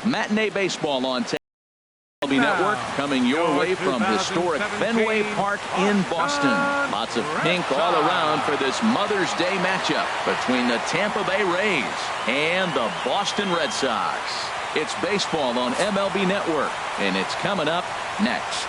Matinee baseball on MLB Network, coming your way from historic Fenway Park in Boston. Lots of pink all around for this Mother's Day matchup between the Tampa Bay Rays and the Boston Red Sox. It's baseball on MLB Network, and it's coming up next.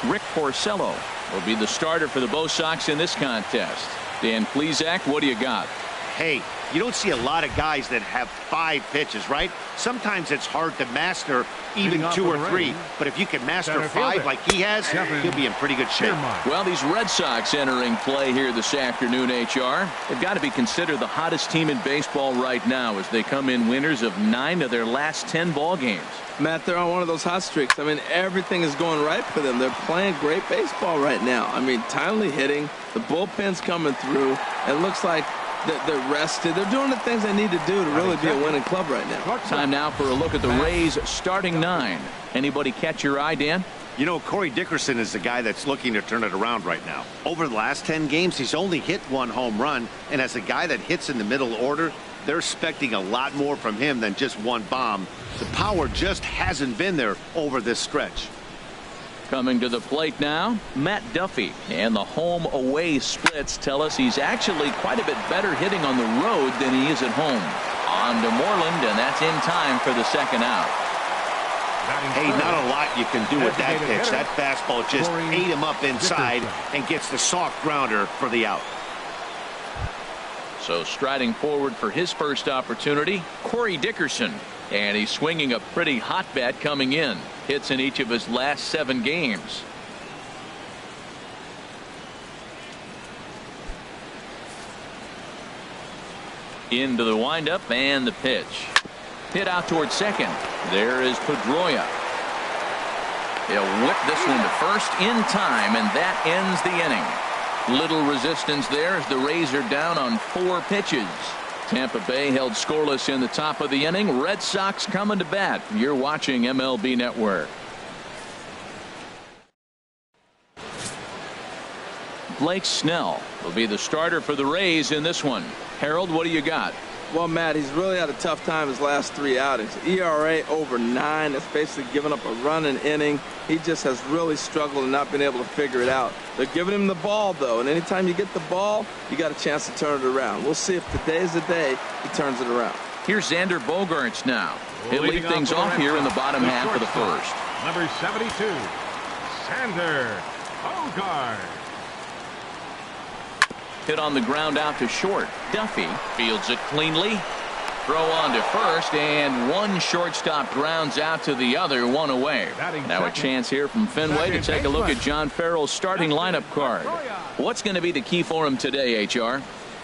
Rick Porcello will be the starter for the Bo Sox in this contest. Dan Plesac, what do you got? Hey, you don't see a lot of guys that have 5 pitches, right? Sometimes it's hard to master even 2 or 3. But if you can master 5 like he has, he'll be in pretty good shape. Well, these Red Sox entering play here this afternoon, HR. They've got to be considered the hottest team in baseball right now as they come in winners of 9 of their last 10 ball games. Matt, they're on one of those hot streaks. I mean, everything is going right for them. They're playing great baseball right now. I mean, timely hitting, the bullpen's coming through. It looks like they're rested. They're doing the things they need to do to really be a winning club right now. Time now for a look at the Rays starting 9. Anybody catch your eye, Dan? You know, Corey Dickerson is the guy that's looking to turn it around right now. Over the last 10 games, he's only hit 1 home run. And as a guy that hits in the middle order, they're expecting a lot more from him than just 1 bomb. The power just hasn't been there over this stretch. Coming to the plate now, Matt Duffy. And the home-away splits tell us he's actually quite a bit better hitting on the road than he is at home. On to Moreland, and that's in time for the second out. Hey, not a lot you can do with that pitch. That fastball just ate him up inside and gets the soft grounder for the out. So striding forward for his first opportunity, Corey Dickerson. And he's swinging a pretty hot bat coming in. Hits in each of his last 7 games. Into the windup and the pitch. Hit out towards second. There is Pedroia. He'll whip this one to first in time, and that ends the inning. Little resistance there as the Rays are down on 4 pitches. Tampa Bay held scoreless in the top of the inning. Red Sox coming to bat. You're watching MLB Network. Blake Snell will be the starter for the Rays in this one. Harold, what do you got? Well, Matt, he's really had a tough time his last 3 outings. ERA over 9. That's basically giving up a run an inning. He just has really struggled and not been able to figure it out. They're giving him the ball, though, and anytime you get the ball, you got a chance to turn it around. We'll see if today is the day he turns it around. Here's Xander Bogaerts now. He'll lead things off here in the bottom half of the first. Number 72, Xander Bogaerts. Hit on the ground out to short. Duffy fields it cleanly. Throw on to first, and one shortstop grounds out to the other, 1 away. Now a chance here from Fenway to take a look at John Farrell's starting lineup card. What's going to be the key for him today, HR?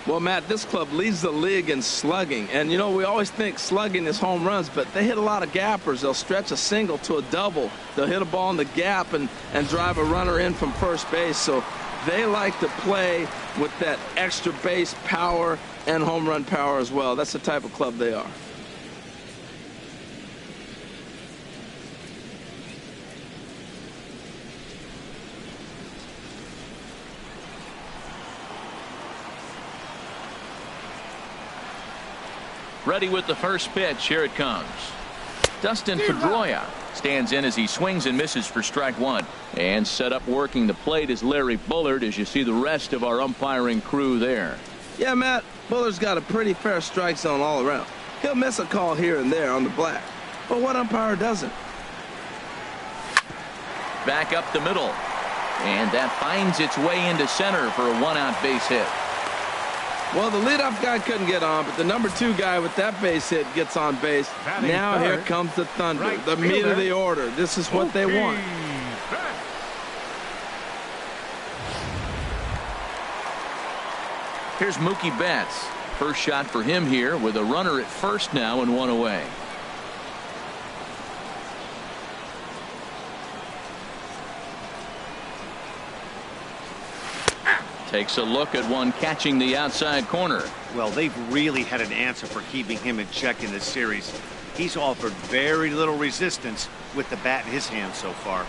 Well, Matt, this club leads the league in slugging. And, you know, we always think slugging is home runs, but they hit a lot of gappers. They'll stretch a single to a double. They'll hit a ball in the gap and drive a runner in from first base. So they like to play with that extra base power and home run power as well. That's the type of club they are. Ready with the first pitch. Here it comes. Dustin Pedroia stands in as he swings and misses for strike 1. And set up working the plate is Larry Bullard, as you see the rest of our umpiring crew there. Yeah, Matt, Bullard's got a pretty fair strike zone all around. He'll miss a call here and there on the black. But what umpire doesn't? Back up the middle. And that finds its way into center for a 1-out base hit. Well, the leadoff guy couldn't get on, but the number 2 guy with that base hit gets on base. Now here comes the thunder, the meat of the order. This is what they want. Here's Mookie Betts. First shot for him here with a runner at first now and 1 away. Takes a look at one catching the outside corner. Well, they've really had an answer for keeping him in check in this series. He's offered very little resistance with the bat in his hand so far.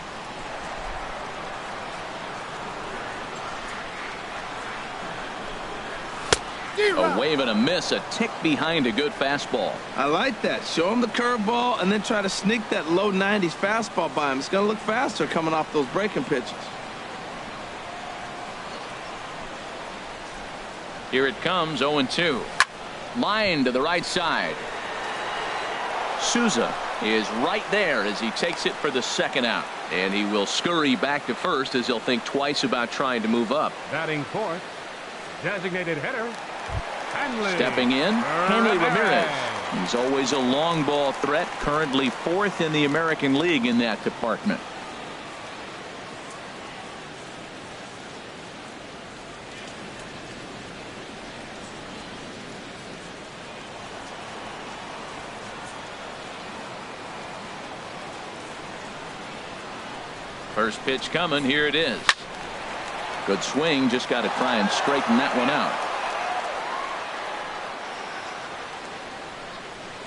A wave and a miss, a tick behind a good fastball. I like that. Show him the curveball and then try to sneak that low 90s fastball by him. It's going to look faster coming off those breaking pitches. Here it comes, 0-2. Line to the right side. Souza is right there as he takes it for the second out. And he will scurry back to first as he'll think twice about trying to move up. Batting fourth, designated hitter, Hanley. Stepping in, Hanley Ramirez. He's always a long ball threat, currently fourth in the American League in that department. First pitch coming. Here it is. Good swing. Just got to try and straighten that one out.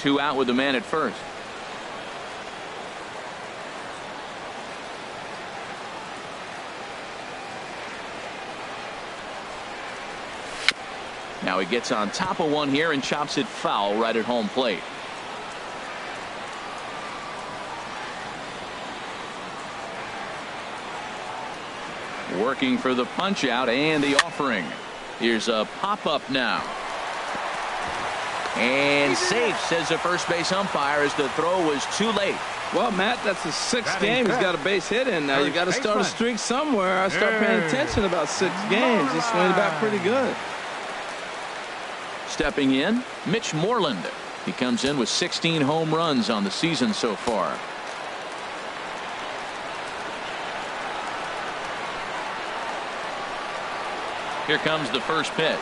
2 out with the man at first. Now he gets on top of one here and chops it foul right at home plate. Working for the punch out and the offering. Here's a pop-up now. And safe, says the first base umpire, as the throw was too late. Well, Matt, that's his 6th game. He's got a base hit in now. You got to start a streak somewhere. I start paying attention about 6 games. He's swinging back pretty good. Stepping in, Mitch Moreland. He comes in with 16 home runs on the season so far. Here comes the first pitch.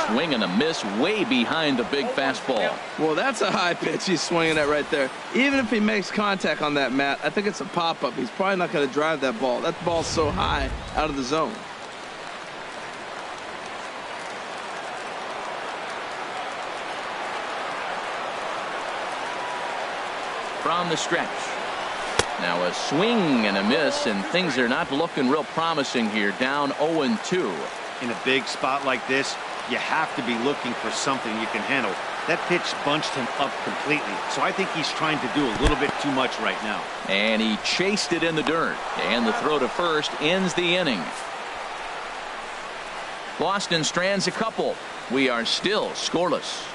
Swing and a miss way behind the big fastball. Well, that's a high pitch he's swinging at right there. Even if he makes contact on that, Matt, I think it's a pop-up. He's probably not going to drive that ball. That ball's so high out of the zone. From the stretch. Now a swing and a miss, and things are not looking real promising here. Down 0-2. In a big spot like this, you have to be looking for something you can handle. That pitch bunched him up completely, so I think he's trying to do a little bit too much right now. And he chased it in the dirt, and the throw to first ends the inning. Boston strands a couple. We are still scoreless.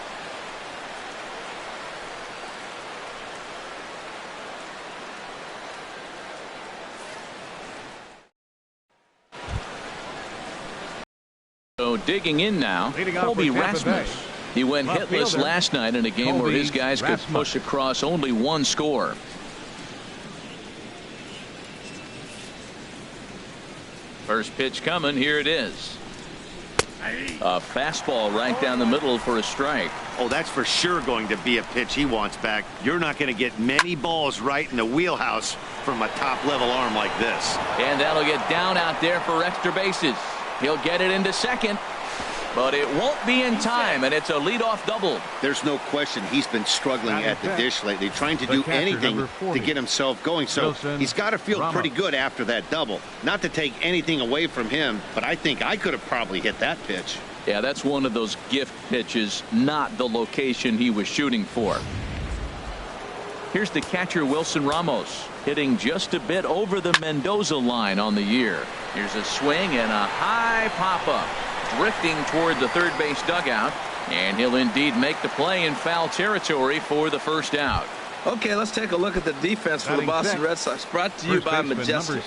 So digging in now, Colby Rasmus. He went hitless last night in a game where his guys could push across only one score. First pitch coming. Here it is. A fastball right down the middle for a strike. Oh, that's for sure going to be a pitch he wants back. You're not going to get many balls right in the wheelhouse from a top-level arm like this. And that'll get down out there for extra bases. He'll get it into second, but it won't be in time, and it's a leadoff double. There's no question he's been struggling at the dish lately, trying to do anything to get himself going. So he's got to feel pretty good after that double. Not to take anything away from him, but I think I could have probably hit that pitch. Yeah, that's one of those gift pitches, not the location he was shooting for. Here's the catcher, Wilson Ramos, hitting just a bit over the Mendoza line on the year. Here's a swing and a high pop-up, drifting toward the third base dugout, and he'll indeed make the play in foul territory for the first out. Okay, let's take a look at the defense for the Boston Red Sox, brought to you by Majestic.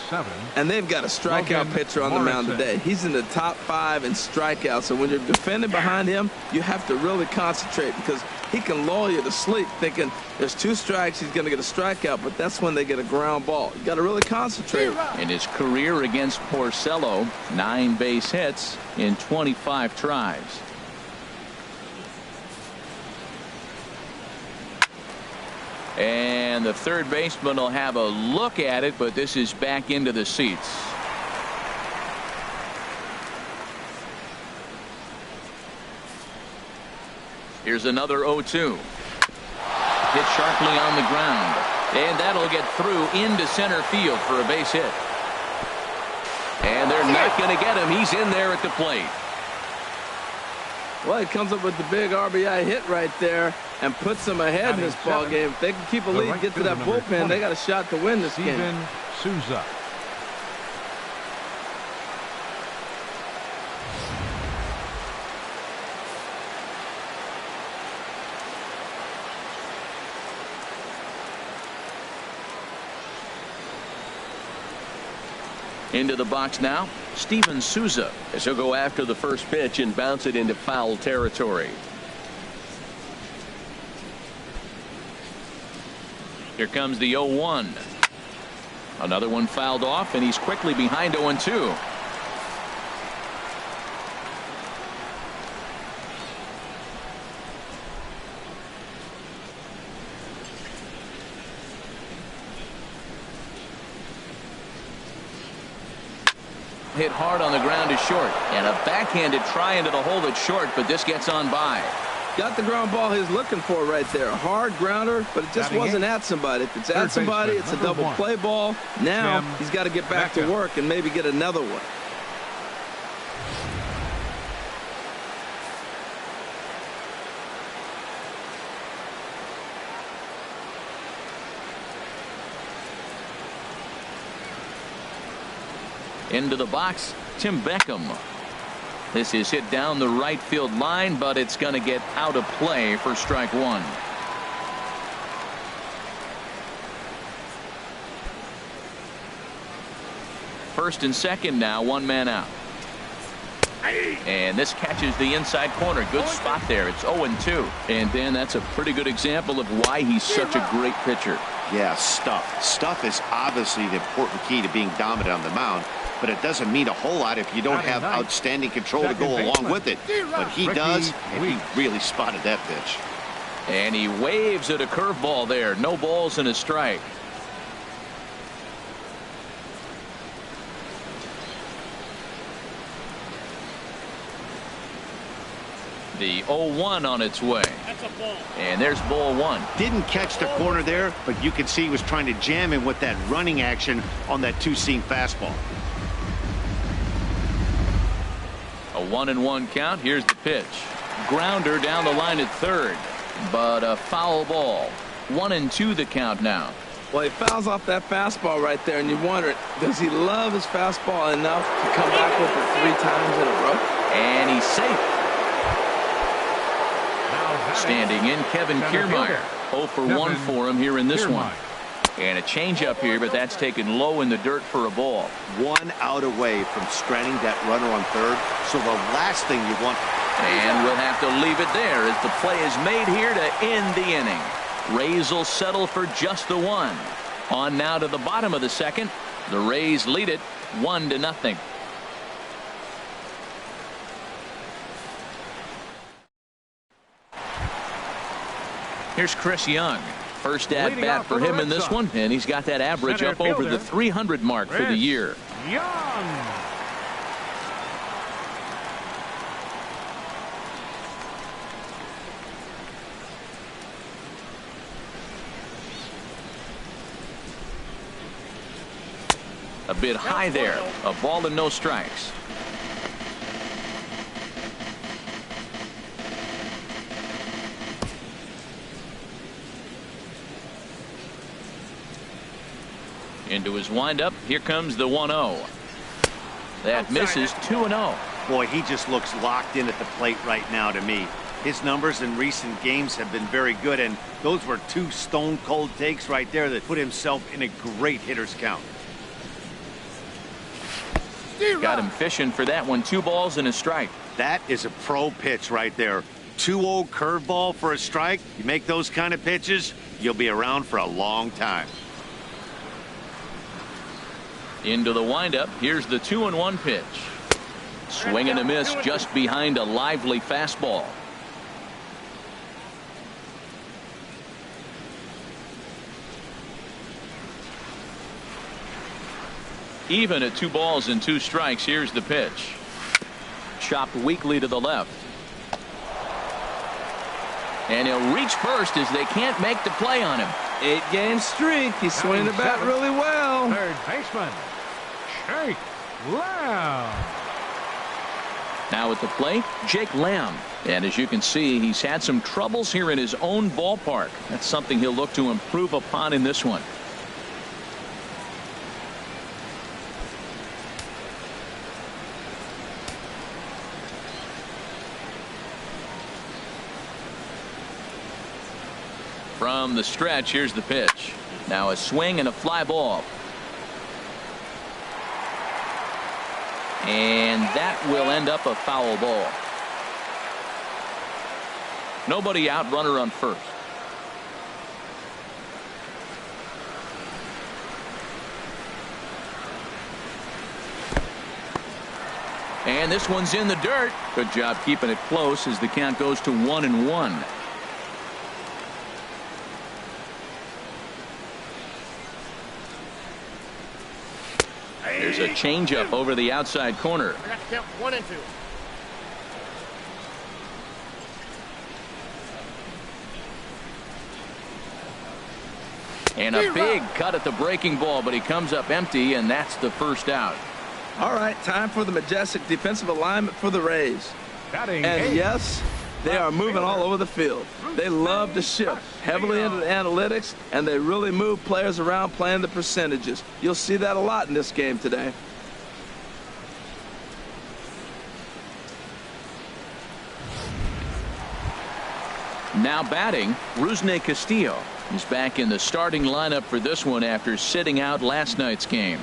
And they've got a strikeout pitcher on the mound today. He's in the top 5 in strikeouts, so when you're defending behind him, you have to really concentrate because he can lull you to sleep thinking there's 2 strikes, he's going to get a strikeout, but that's when they get a ground ball. You got to really concentrate. In his career against Porcello, 9 base hits in 25 tries. And the third baseman will have a look at it, but this is back into the seats. Here's another 0-2. Hit sharply on the ground. And that'll get through into center field for a base hit. And they're not going to get him. He's in there at the plate. Well, he comes up with the big RBI hit right there and puts them ahead in this ball game. If they can keep a lead and get to that bullpen, they got a shot to win this game. Souza. Into the box now, Steven Souza, as he'll go after the first pitch and bounce it into foul territory. Here comes the 0-1. Another one fouled off, and he's quickly behind 0-2. Hit hard on the ground is short, and a backhanded try into the hole that's short, but this gets on by. Got the ground ball he's looking for right there. Hard grounder, but it just wasn't at somebody. If it's at somebody, it's a double play ball. Now he's got to get back to work and maybe get another one. Into the box, Tim Beckham. This is hit down the right field line, but it's going to get out of play for strike one. First and second now, one man out. And this catches the inside corner. Good spot there. It's 0-2. And Dan, that's a pretty good example of why he's such a great pitcher. Yeah, stuff. Stuff is obviously the important key to being dominant on the mound, but it doesn't mean a whole lot if you don't have outstanding control to go along with it. But he does, and he really spotted that pitch. And he waves at a curveball there. No balls and a strike. The 0-1 on its way. That's a ball. And there's ball one. Didn't catch the corner there, but you can see he was trying to jam him with that running action on that two-seam fastball. A 1-1 count. Here's the pitch. Grounder down the line at third, but a foul ball. 1-2 the count now. Well, he fouls off that fastball right there, and you wonder, does he love his fastball enough to come back with it 3 times in a row? And he's safe. Standing in, Kevin Kiermaier. 0 for 1 for him here in this one. And a changeup here, but that's taken low in the dirt for a ball. 1 out away from stranding that runner on third. So the last thing you want. And we'll have to leave it there as the play is made here to end the inning. Rays will settle for just the 1. On now to the bottom of the second. The Rays lead it 1-0. Here's Chris Young. First at bat for him in this one, and he's got that average up over the 300 mark for the year. Young. A bit high there. A ball and no strikes. Into his windup. Here comes the 1-0. That misses. 2-0. Boy, he just looks locked in at the plate right now to me. His numbers in recent games have been very good, and those were 2 stone-cold takes right there that put himself in a great hitter's count. Got him fishing for that one. 2 balls and a strike. That is a pro pitch right there. 2-0 curveball for a strike. You make those kind of pitches, you'll be around for a long time. Into the windup. Here's the 2-1 pitch. Swing and a miss just behind a lively fastball. Even at 2 balls and 2 strikes. Here's the pitch. Chopped weakly to the left. And he'll reach first as they can't make the play on him. 8-game streak. He's swinging the bat really well. Third baseman, Shake Lamb. Now at the plate, Jake Lamb. And as you can see, he's had some troubles here in his own ballpark. That's something he'll look to improve upon in this one. From the stretch, here's the pitch. Now a swing and a fly ball. And that will end up a foul ball. Nobody out, runner on first. And this one's in the dirt. Good job keeping it close as the count goes to 1-1. There's a changeup over the outside corner. I got to count 1 and 2. And a big cut at the breaking ball, but he comes up empty, and that's the first out. All right, time for the majestic defensive alignment for the Rays. And yes, they are moving all over the field. They love to shift heavily into the analytics, and they really move players around playing the percentages. You'll see that a lot in this game today. Now batting, Rusney Castillo. He's back in the starting lineup for this one after sitting out last night's game.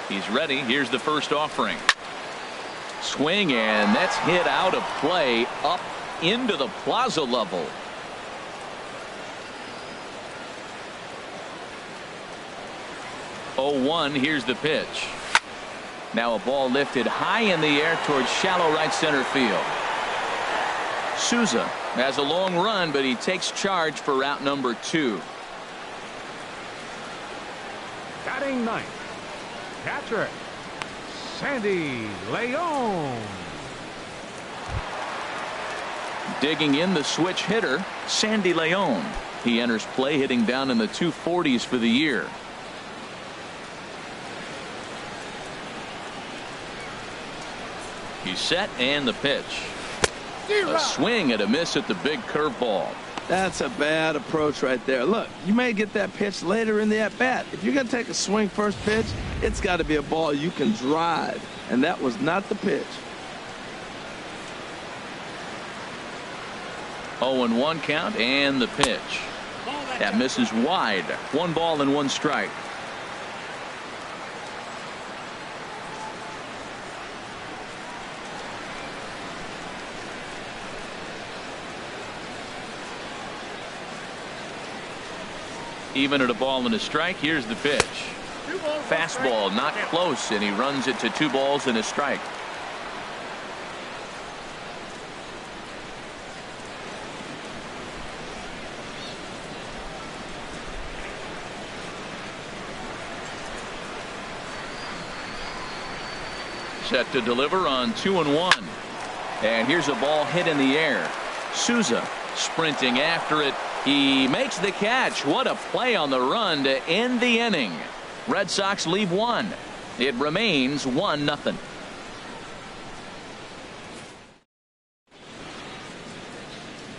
He's ready. Here's the first offering. Swing, and that's hit out of play up into the plaza level. Oh, 1. Here's the pitch. Now a ball lifted high in the air towards shallow right center field. Souza has a long run, but he takes charge for route number 2. Batting ninth, catcher, Sandy Leon. Digging in the switch hitter, Sandy Leon. He enters play hitting down in the 240s for the year. He's set, and the pitch. A swing and a miss at the big curveball. That's a bad approach right there. Look, you may get that pitch later in the at-bat. If you're going to take a swing first pitch, it's got to be a ball you can drive, and that was not the pitch. 0-1 count, and the pitch. That misses wide. 1 ball and 1 strike. Even at a ball and a strike, here's the pitch. Fastball not close, and he runs it to 2 balls and a strike. Set to deliver on 2-1. And here's a ball hit in the air. Souza sprinting after it. He makes the catch. What a play on the run to end the inning. Red Sox leave 1. It remains 1-0.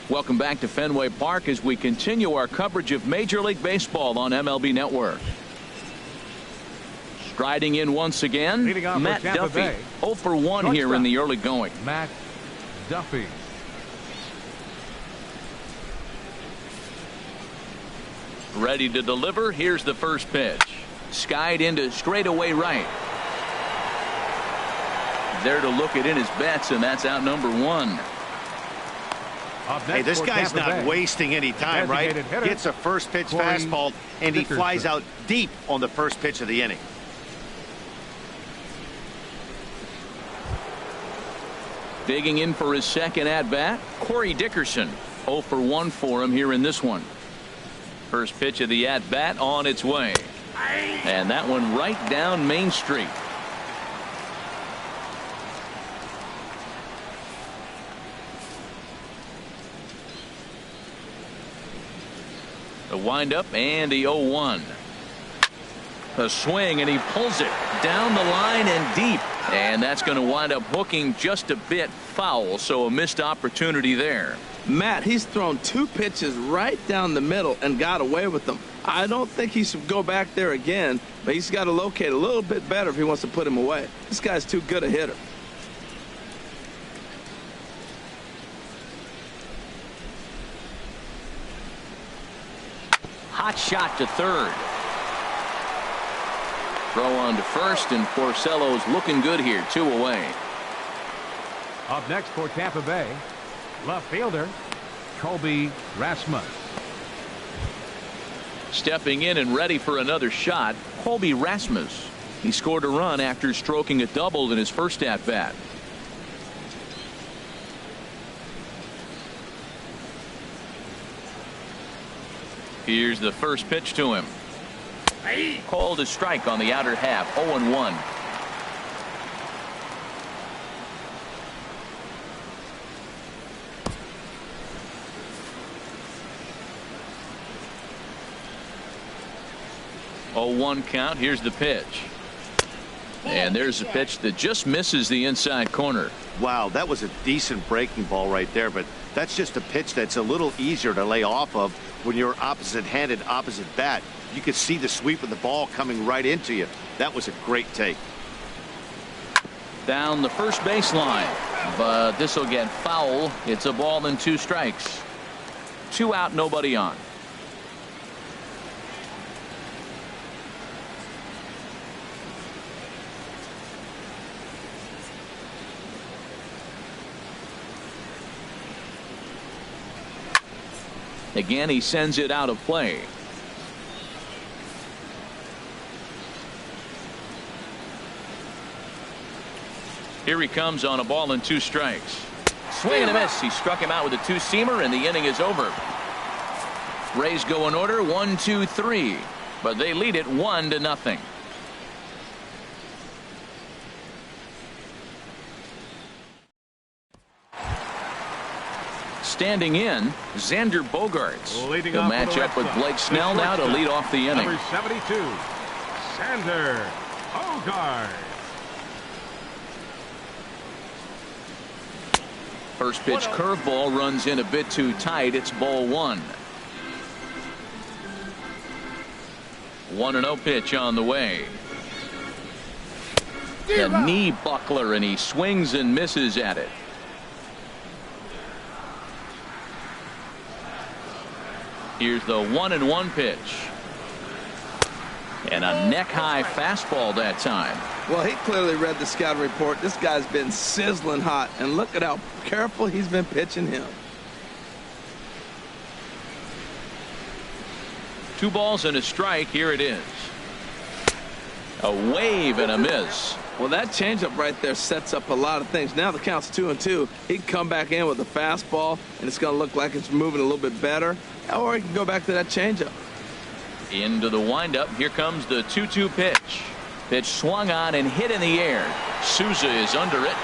Welcome back to Fenway Park as we continue our coverage of Major League Baseball on MLB Network. Striding in once again, Matt Duffy. 0 for 1 here in the early going. Matt Duffy. Ready to deliver. Here's the first pitch. Skied into straightaway right. There to look it in his bets, and that's out number 1. Hey, this guy's not wasting any time, right? Gets a first pitch fastball, and he flies out deep on the first pitch of the inning. Digging in for his second at-bat, Corey Dickerson. 0 for 1 for him here in this one. First pitch of the at-bat on its way. And that one right down Main Street. The windup and the 0-1. A swing, and he pulls it down the line and deep. And that's going to wind up hooking just a bit foul, so a missed opportunity there. Matt, he's thrown 2 pitches right down the middle and got away with them. I don't think he should go back there again, but he's got to locate a little bit better if he wants to put him away. This guy's too good a hitter. Hot shot to third. Throw on to first, and Porcello's looking good here. 2 away. Up next for Tampa Bay, left fielder Colby Rasmus. Stepping in and ready for another shot, Colby Rasmus. He scored a run after stroking a double in his first at-bat. Here's the first pitch to him. Called a strike on the outer half. 0-1. Oh, 1 count. Here's the pitch. And there's a pitch that just misses the inside corner. Wow, that was a decent breaking ball right there, but that's just a pitch that's a little easier to lay off of when you're opposite-handed, opposite bat. You could see the sweep of the ball coming right into you. That was a great take. Down the first baseline, but this will get foul. It's a ball and 2 strikes. 2 out, nobody on. Again, he sends it out of play. Here he comes on a ball and 2 strikes. Swing and a miss. He struck him out with a 2-seamer, and the inning is over. Rays go in order 1, 2, 3, but they lead it 1-0. Standing in, Xander Bogaerts. He'll match up with Blake Snell now to lead off the inning. Number 72, Xander Bogaerts. First pitch curveball runs in a bit too tight. It's ball 1. 1-0 pitch on the way. A knee buckler, and he swings and misses at it. Here's the 1-1 pitch. And a neck-high fastball that time. Well, he clearly read the scouting report. This guy's been sizzling hot, and look at how careful he's been pitching him. 2 balls and a strike. Here it is. A wave and a miss. Well, that changeup right there sets up a lot of things. Now the count's 2-2. He can come back in with a fastball, and it's going to look like it's moving a little bit better. Or he can go back to that changeup. Into the windup. Here comes the 2-2 pitch. Pitch swung on and hit in the air. Souza is under it.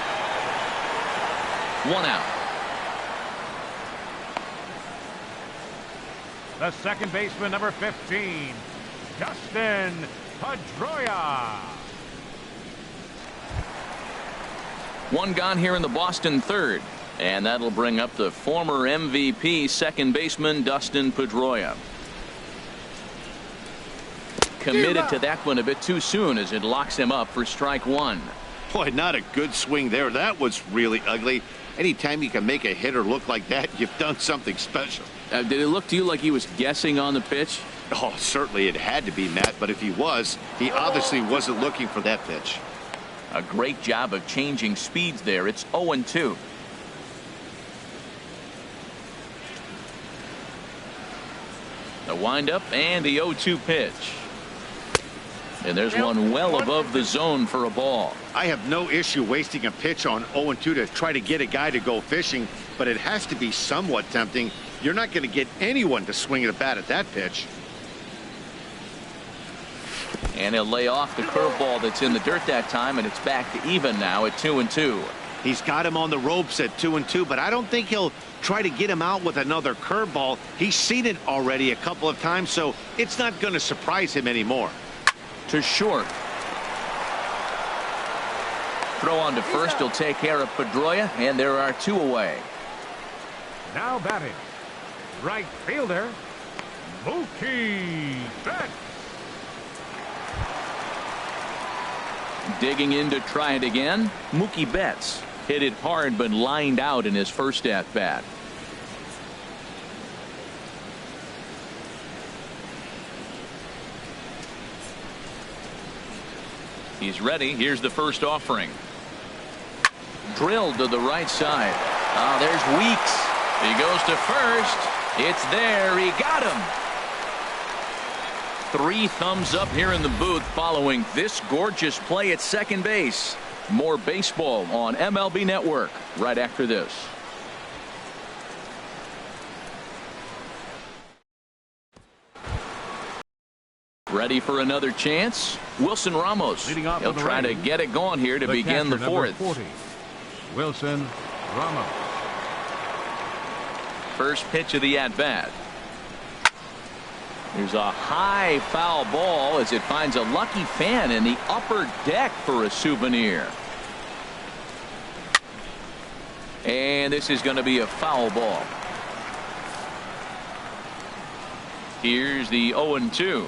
1 out. The second baseman, number 15, Dustin Pedroia. 1 gone here in the Boston third. And that'll bring up the former MVP second baseman Dustin Pedroia. Committed to that one a bit too soon as it locks him up for strike 1. Boy, not a good swing there. That was really ugly. Anytime you can make a hitter look like that, you've done something special. Did it look to you like he was guessing on the pitch? Oh, certainly it had to be, Matt, but if he was, he obviously wasn't looking for that pitch. A great job of changing speeds there. It's 0-2. The windup and the 0-2 pitch. And there's one well above the zone for a ball. I have no issue wasting a pitch on 0-2 to try to get a guy to go fishing, but it has to be somewhat tempting. You're not going to get anyone to swing at a bat at that pitch. And he'll lay off the curveball that's in the dirt that time, and it's back to even now at 2-2. He's got him on the ropes at 2-2, but I don't think he'll try to get him out with another curveball. He's seen it already a couple of times, so it's not going to surprise him anymore. To short. Throw on to first. He'll take care of Pedroia, and there are 2 away. Now batting, right fielder, Mookie Betts. Digging in to try it again, Mookie Betts. Hit it hard but lined out in his first at-bat. He's ready. Here's the first offering. Drilled to the right side. There's Weeks. He goes to first. It's there. He got him. 3 thumbs up here in the booth following this gorgeous play at second base. More baseball on MLB Network right after this. Ready for another chance? Wilson Ramos. Leading off He'll for the try to Rays, get it going here to begin the catcher, fourth. number 40, Wilson Ramos. First pitch of the at-bat. There's a high foul ball as it finds a lucky fan in the upper deck for a souvenir. And this is going to be a foul ball. Here's the 0-2.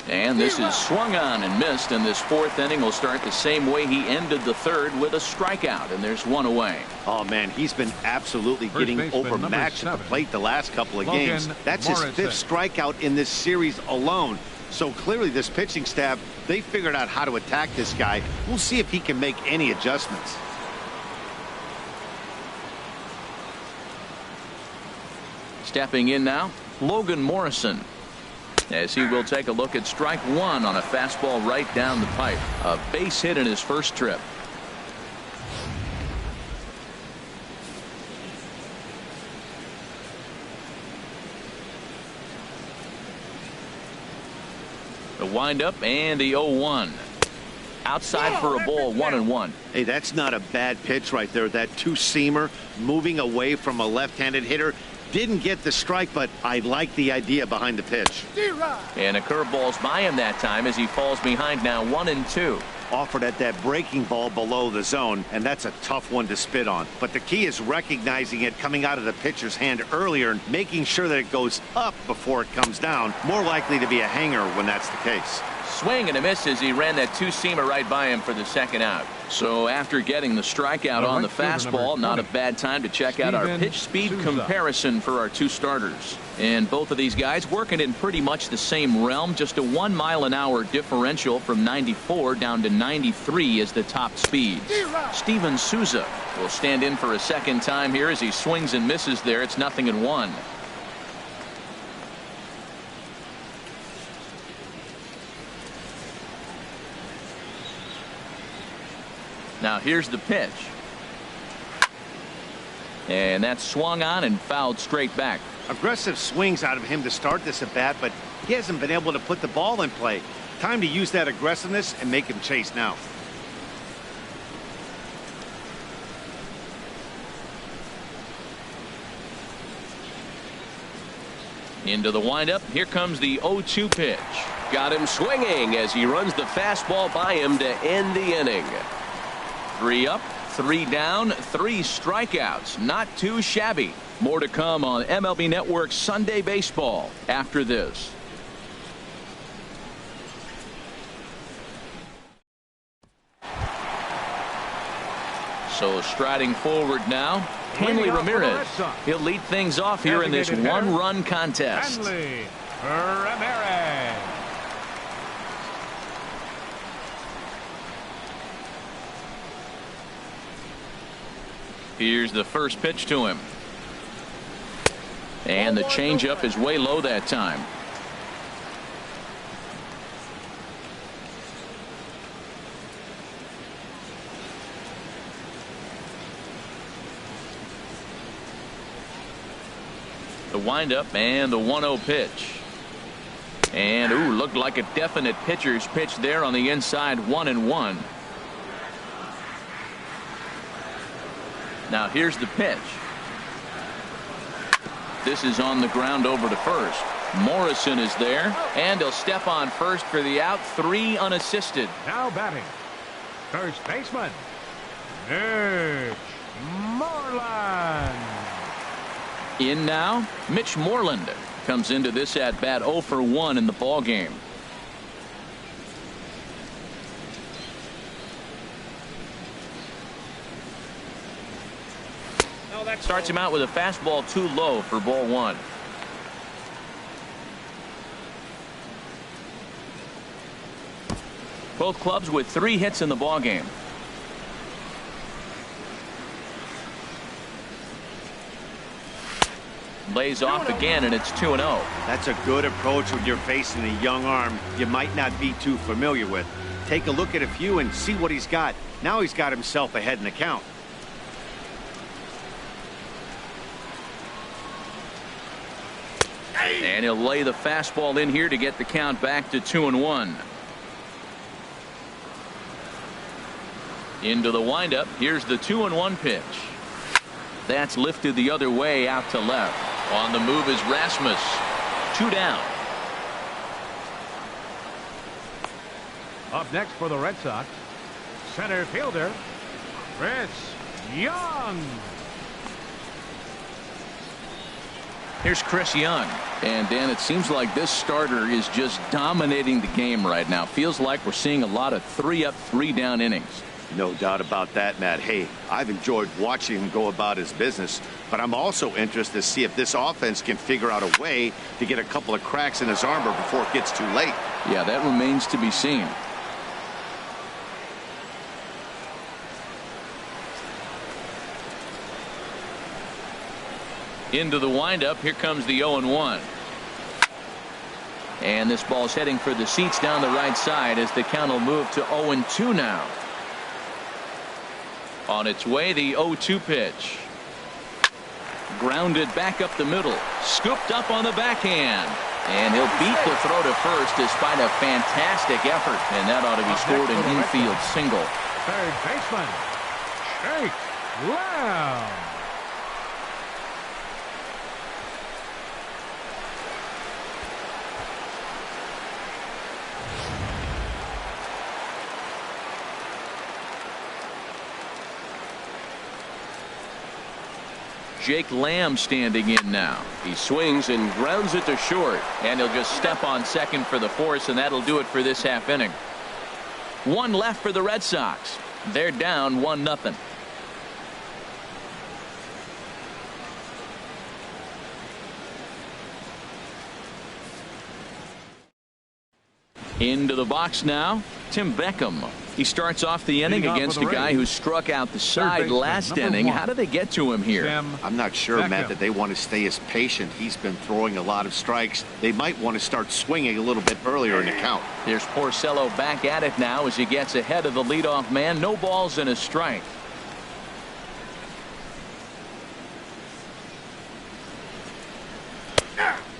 And this is swung on and missed, and this fourth inning will start the same way he ended the third, with a strikeout, and there's 1 away. Oh, man, he's been absolutely getting overmatched at the plate the last couple of games. That's his 5th strikeout in this series alone. So clearly this pitching staff, they figured out how to attack this guy. We'll see if he can make any adjustments. Stepping in now, Logan Morrison, as he will take a look at strike 1 on a fastball right down the pipe. A base hit in his first trip. The windup and the 0-1. Outside for a ball, 1-1. Hey, that's not a bad pitch right there. That 2-seamer moving away from a left-handed hitter. Didn't get the strike, but I like the idea behind the pitch. And a curveball's by him that time as he falls behind now 1-2. Offered at that breaking ball below the zone, and that's a tough one to spit on. But the key is recognizing it coming out of the pitcher's hand earlier and making sure that it goes up before it comes down. More likely to be a hanger when that's the case. Swing and a miss as he ran that 2-seamer right by him for the second out. So after getting the strikeout on the fastball, not a bad time to check out our pitch speed comparison for our 2 starters. And both of these guys working in pretty much the same realm. Just a 1 mile-an-hour differential from 94 down to 93 is the top speed. Steven Souza will stand in for a second time here as he swings and misses there. It's 0-1. Now here's the pitch. And that's swung on and fouled straight back. Aggressive swings out of him to start this at bat, but he hasn't been able to put the ball in play. Time to use that aggressiveness and make him chase now. Into the windup. Here comes the 0-2 pitch. Got him swinging as he runs the fastball by him to end the inning. 3 up, 3 down, 3 strikeouts. Not too shabby. More to come on MLB Network Sunday Baseball after this. So striding forward now, Hanley Ramirez. He'll lead things off here in this 1-run contest. Hanley Ramirez. Here's the first pitch to him. And the changeup is way low that time. The windup and the 1-0 pitch. And looked like a definite pitcher's pitch there on the inside. 1-1. Now here's the pitch. This is on the ground over to first. Morrison is there, and he'll step on first for the out. 3 unassisted. Now batting, first baseman, Mitch Moreland. In now, Mitch Moreland comes into this at bat 0 for 1 in the ball game. Starts him out with a fastball too low for ball 1. Both clubs with 3 hits in the ball game. Lays off again, and it's 2-0. That's a good approach when you're facing a young arm you might not be too familiar with. Take a look at a few and see what he's got. Now he's got himself ahead in the count. And he'll lay the fastball in here to get the count back to 2-1. Into the windup. Here's the 2-1 pitch. That's lifted the other way out to left. On the move is Rasmus. 2 down. Up next for the Red Sox, center fielder, Chris Young. Here's Chris Young. And Dan, it seems like this starter is just dominating the game right now. Feels like we're seeing a lot of 3-up, 3-down innings. No doubt about that, Matt. Hey, I've enjoyed watching him go about his business, but I'm also interested to see if this offense can figure out a way to get a couple of cracks in his armor before it gets too late. Yeah, that remains to be seen. Into the windup. Here comes the 0-1. And this ball's heading for the seats down the right side as the count will move to 0-2 now. On its way, the 0-2 pitch. Grounded back up the middle. Scooped up on the backhand. And he'll beat the throw to first despite a fantastic effort. And that ought to be scored an infield single. Third baseman, Jake Lamb. Jake Lamb standing in now. He swings and grounds it to short. And he'll just step on second for the force, and that'll do it for this half inning. 1 left for the Red Sox. They're down 1-0. Into the box now, Tim Beckham. He starts off the inning against a guy who struck out the side last inning. How do they get to him here? I'm not sure, Matt, that they want to stay as patient. He's been throwing a lot of strikes. They might want to start swinging a little bit earlier in the count. There's Porcello back at it now as he gets ahead of the leadoff man. No balls and a strike.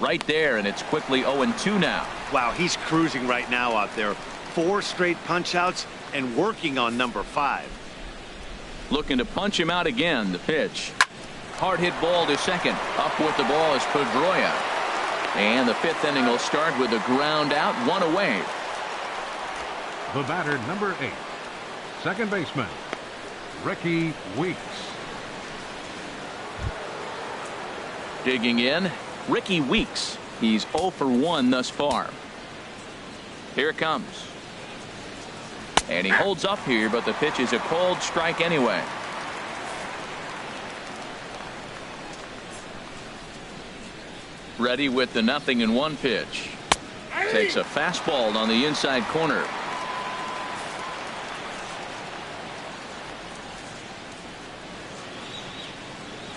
Right there, and it's quickly 0-2 now. Wow, he's cruising right now out there. 4 straight punch outs and working on number 5. Looking to punch him out again. The pitch. Hard hit ball to second. Up with the ball is Pedroia. And the 5th inning will start with a ground out, 1 away. The batter, number 8, second baseman, Ricky Weeks. Digging in, Ricky Weeks. He's 0 for 1 thus far. Here it comes. And he holds up here, but the pitch is a cold strike anyway. Ready with the 0-1 pitch. Takes a fastball on the inside corner.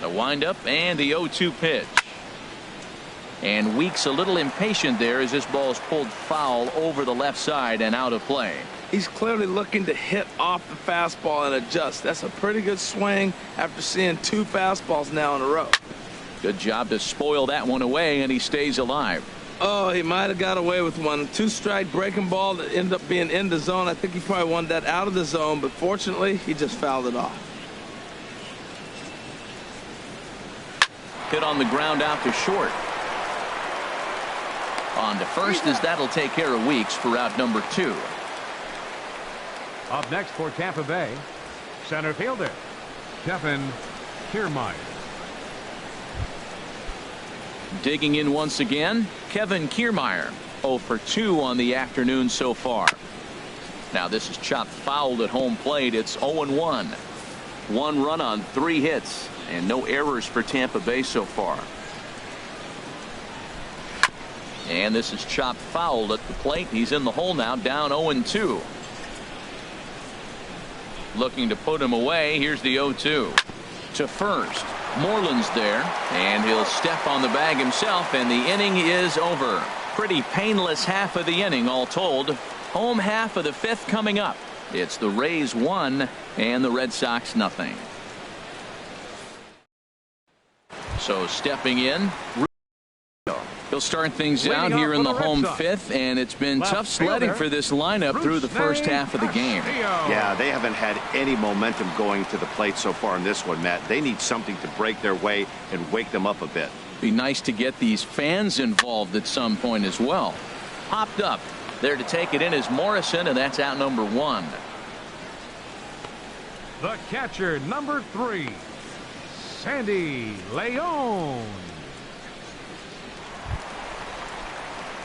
The windup and the 0-2 pitch. And Weeks a little impatient there as this ball is pulled foul over the left side and out of play. He's clearly looking to hit off the fastball and adjust. That's a pretty good swing after seeing 2 fastballs now in a row. Good job to spoil that one away, and he stays alive. Oh, he might have got away with one. 2-strike breaking ball that ended up being in the zone. I think he probably wanted that out of the zone, but fortunately, he just fouled it off. Hit on the ground out to short. On to first, as that'll take care of Weeks for out number 2. Up next for Tampa Bay, center fielder Kevin Kiermaier. Digging in once again, Kevin Kiermaier. 0 for 2 on the afternoon so far. Now this is chopped fouled at home plate. It's 0-1. 1 run on 3 hits and no errors for Tampa Bay so far. And this is chopped fouled at the plate. He's in the hole now, down 0-2. Looking to put him away. Here's the 0-2 to first. Moreland's there, and he'll step on the bag himself, and the inning is over. Pretty painless half of the inning all told. Home half of the 5th coming up. It's the Rays 1 and the Red Sox nothing. So stepping in, he'll start things out here in the home 5th, and it's been tough sledding for this lineup through the first half of the game. Yeah, they haven't had any momentum going to the plate so far in this one, Matt. They need something to break their way and wake them up a bit. Be nice to get these fans involved at some point as well. Popped up there to take it in is Morrison, and that's out number 1. The catcher, number 3, Sandy Leon.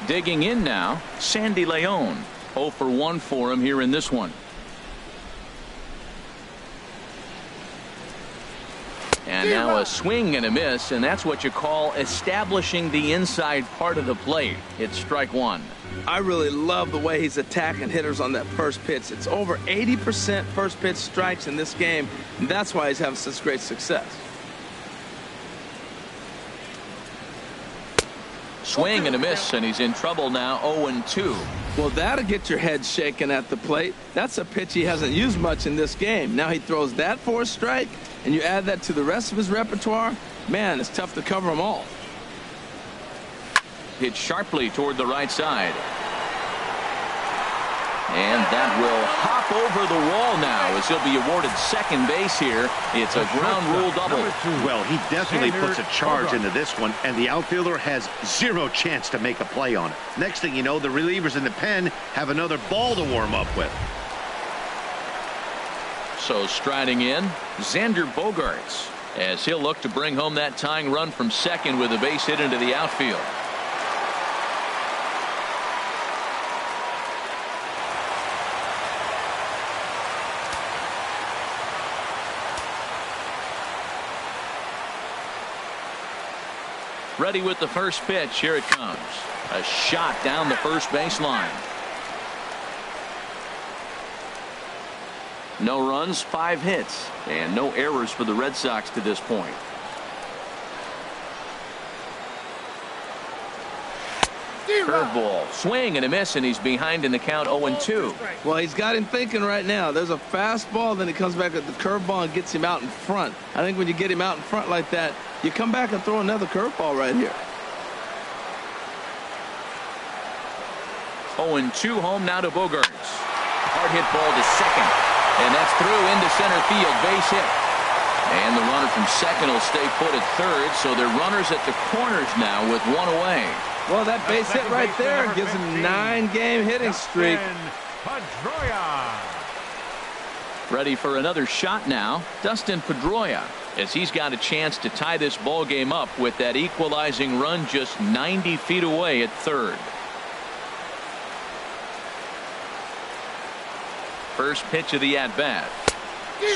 Digging in now, Sandy Leon. 0 for 1 for him here in this one. And now a swing and a miss, and that's what you call establishing the inside part of the plate. It's strike 1. I really love the way he's attacking hitters on that first pitch. It's over 80% first pitch strikes in this game, and that's why he's having such great success. Swing and a miss, and he's in trouble now. 0-2. Well, that'll get your head shaken at the plate. That's a pitch he hasn't used much in this game. Now he throws that for a strike, and you add that to the rest of his repertoire. Man, it's tough to cover them all. Hit sharply toward the right side. And that will hop over the wall now as he'll be awarded second base here. It's a ground rule double. Well, he definitely puts a charge into this one, and the outfielder has 0 chance to make a play on it. Next thing you know, the relievers in the pen have another ball to warm up with. So striding in, Xander Bogaerts, as he'll look to bring home that tying run from second with a base hit into the outfield. Ready with the first pitch. Here it comes. A shot down the first baseline. No runs, 5 hits, and no errors for the Red Sox to this point. Curveball, swing and a miss, and he's behind in the count. 0-2. Well, he's got him thinking right now. There's a fastball, then he comes back at the curveball and gets him out in front. I think when you get him out in front like that, you come back and throw another curveball right here. 0-2, home now to Bogaerts. Hard hit ball to second, and that's through into center field. Base hit. And the runner from second will stay put at third, so they're runners at the corners now with 1 away. Well, that base hit right there gives him a 9-game hitting streak. Ready for another shot now, Dustin Pedroia, as he's got a chance to tie this ball game up with that equalizing run just 90 feet away at third. First pitch of the at-bat.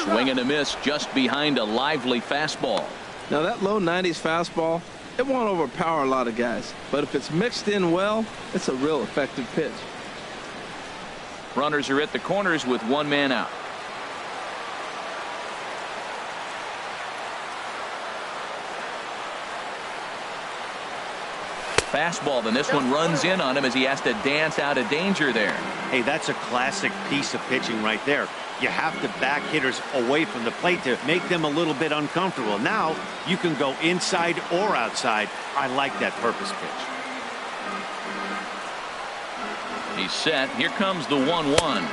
Swing and a miss just behind a lively fastball. Now that low 90s fastball, it won't overpower a lot of guys, but if it's mixed in well, it's a real effective pitch. Runners are at the corners with 1 man out. Fastball, then this one runs in on him as he has to dance out of danger there. Hey, that's a classic piece of pitching right there. You have to back hitters away from the plate to make them a little bit uncomfortable. Now you can go inside or outside. I like that purpose pitch. He's set. Here comes the 1-1.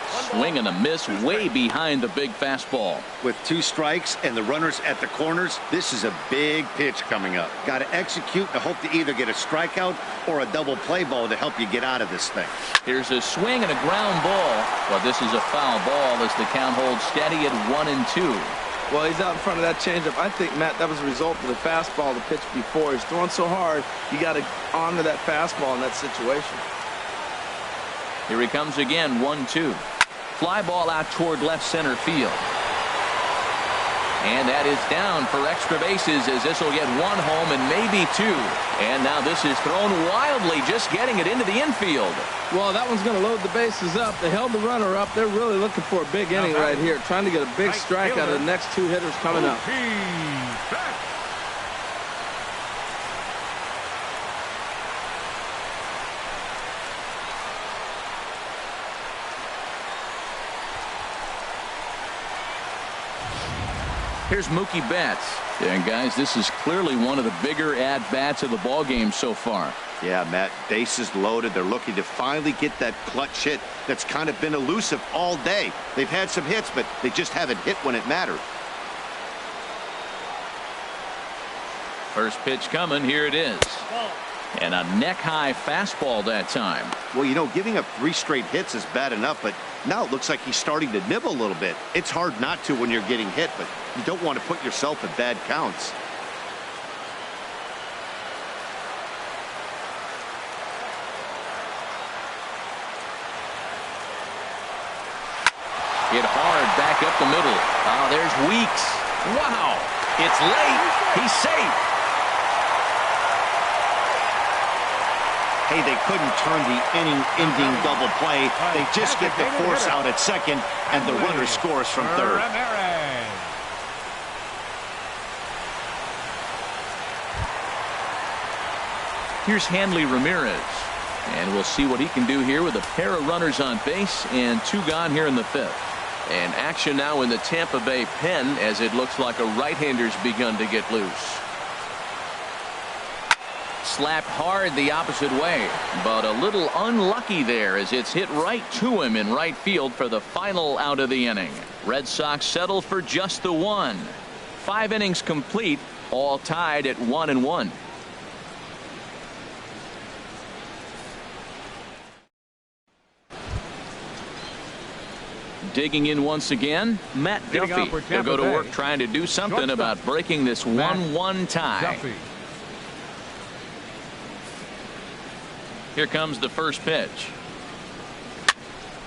Swing and a miss way behind the big fastball. With 2 strikes and the runners at the corners, this is a big pitch coming up. Got to execute and hope to either get a strikeout or a double play ball to help you get out of this thing. Here's a swing and a ground ball, but this is a foul ball as the count holds steady at 1-2. Well, he's out in front of that changeup. I think, Matt, that was a result of the fastball, the pitch before. He's throwing so hard, you got to honor that fastball in that situation. Here he comes again, 1-2. Fly ball out toward left center field. And that is down for extra bases as this will get 1 home and maybe 2. And now this is thrown wildly, just getting it into the infield. Well, that one's going to load the bases up. They held the runner up. They're really looking for a big inning right here, trying to get a big strike out of the next 2 hitters coming up. Here's Mookie Betts. And guys, this is clearly one of the bigger at-bats of the ball game so far. Yeah, Matt, bases loaded. They're looking to finally get that clutch hit that's kind of been elusive all day. They've had some hits, but they just haven't hit when it mattered. First pitch coming. Here it is. And a neck-high fastball that time. Well, you know, giving up 3 straight hits is bad enough, but now it looks like he's starting to nibble a little bit. It's hard not to when you're getting hit, but you don't want to put yourself in bad counts. Hit hard back up the middle. Oh, there's Weeks. Wow. It's late. He's safe. Hey, they couldn't turn the inning-ending double play. They just get the force out at second, and the runner scores from third. Here's Hanley Ramirez. And we'll see what he can do here with a pair of runners on base and 2 gone here in the 5th. And action now in the Tampa Bay pen as it looks like a right-hander's begun to get loose. Slapped hard the opposite way, but a little unlucky there as it's hit right to him in right field for the final out of the inning. Red Sox settle for just the 1. 5 innings complete, all tied at 1-1. Digging in once again, Matt Duffy. He'll go to work trying to do something about breaking this 1-1 tie. Here comes the first pitch.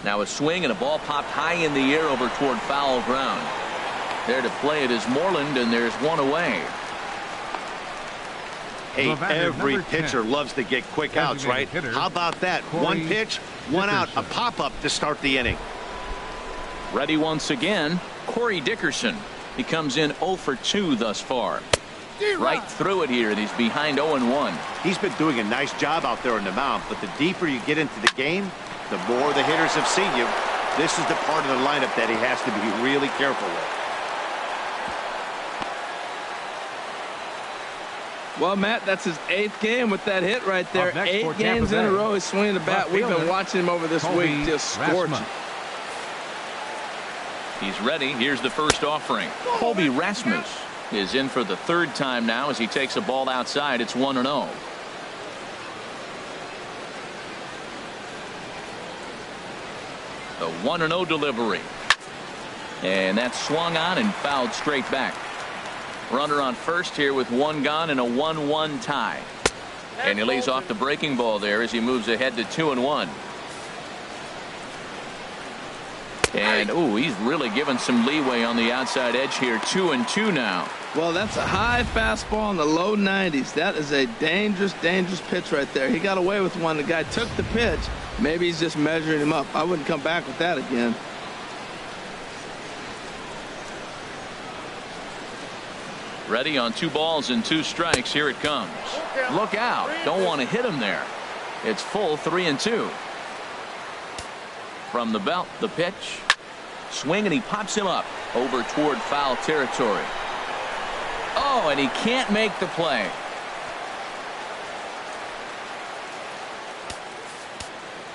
Now a swing and a ball popped high in the air over toward foul ground. There to play it is Moreland, and there's 1 away. Hey, every pitcher loves to get quick outs, right? How about that? 1 pitch, 1 out, a pop-up to start the inning. Ready once again, Corey Dickerson. He comes in 0 for 2 thus far. Right through it here, and he's behind 0-1. He's been doing a nice job out there on the mound, but the deeper you get into the game, the more the hitters have seen you. This is the part of the lineup that he has to be really careful with. Well, Matt, that's his 8th game with that hit right there. 8 games in a row he's swinging the bat. We've been watching him over this week, just scorching. He's ready. Here's the first offering. Colby Rasmus is in for the 3rd time now as he takes a ball outside. It's 1-0. The 1-0 delivery. And that's swung on and fouled straight back. Runner on first here with 1 gone and a 1-1 tie. And he lays off the breaking ball there as he moves ahead to 2-1. And, ooh, he's really given some leeway on the outside edge here. 2-2 now. Well, that's a high fastball in the low 90s. That is a dangerous, dangerous pitch right there. He got away with one. The guy took the pitch. Maybe he's just measuring him up. I wouldn't come back with that again. Ready on 2 balls and 2 strikes. Here it comes. Look out. Don't want to hit him there. It's full 3-2. From the belt, the pitch. Swing, and he pops him up over toward foul territory. Oh, and he can't make the play.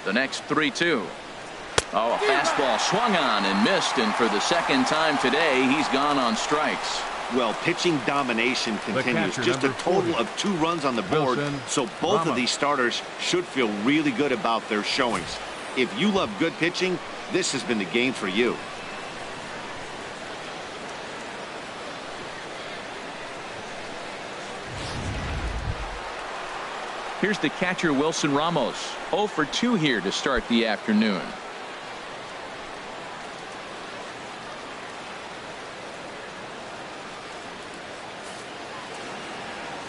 The next 3-2. Oh, a fastball swung on and missed, and for the second time today, he's gone on strikes. Well, pitching domination continues. catcher, Just a number total 40. of 2 runs on the board, Wilson so both of Ramos. these starters should feel really good about their showings. If you love good pitching, this has been the game for you. Here's the catcher, Wilson Ramos. 0 for 2 here to start the afternoon.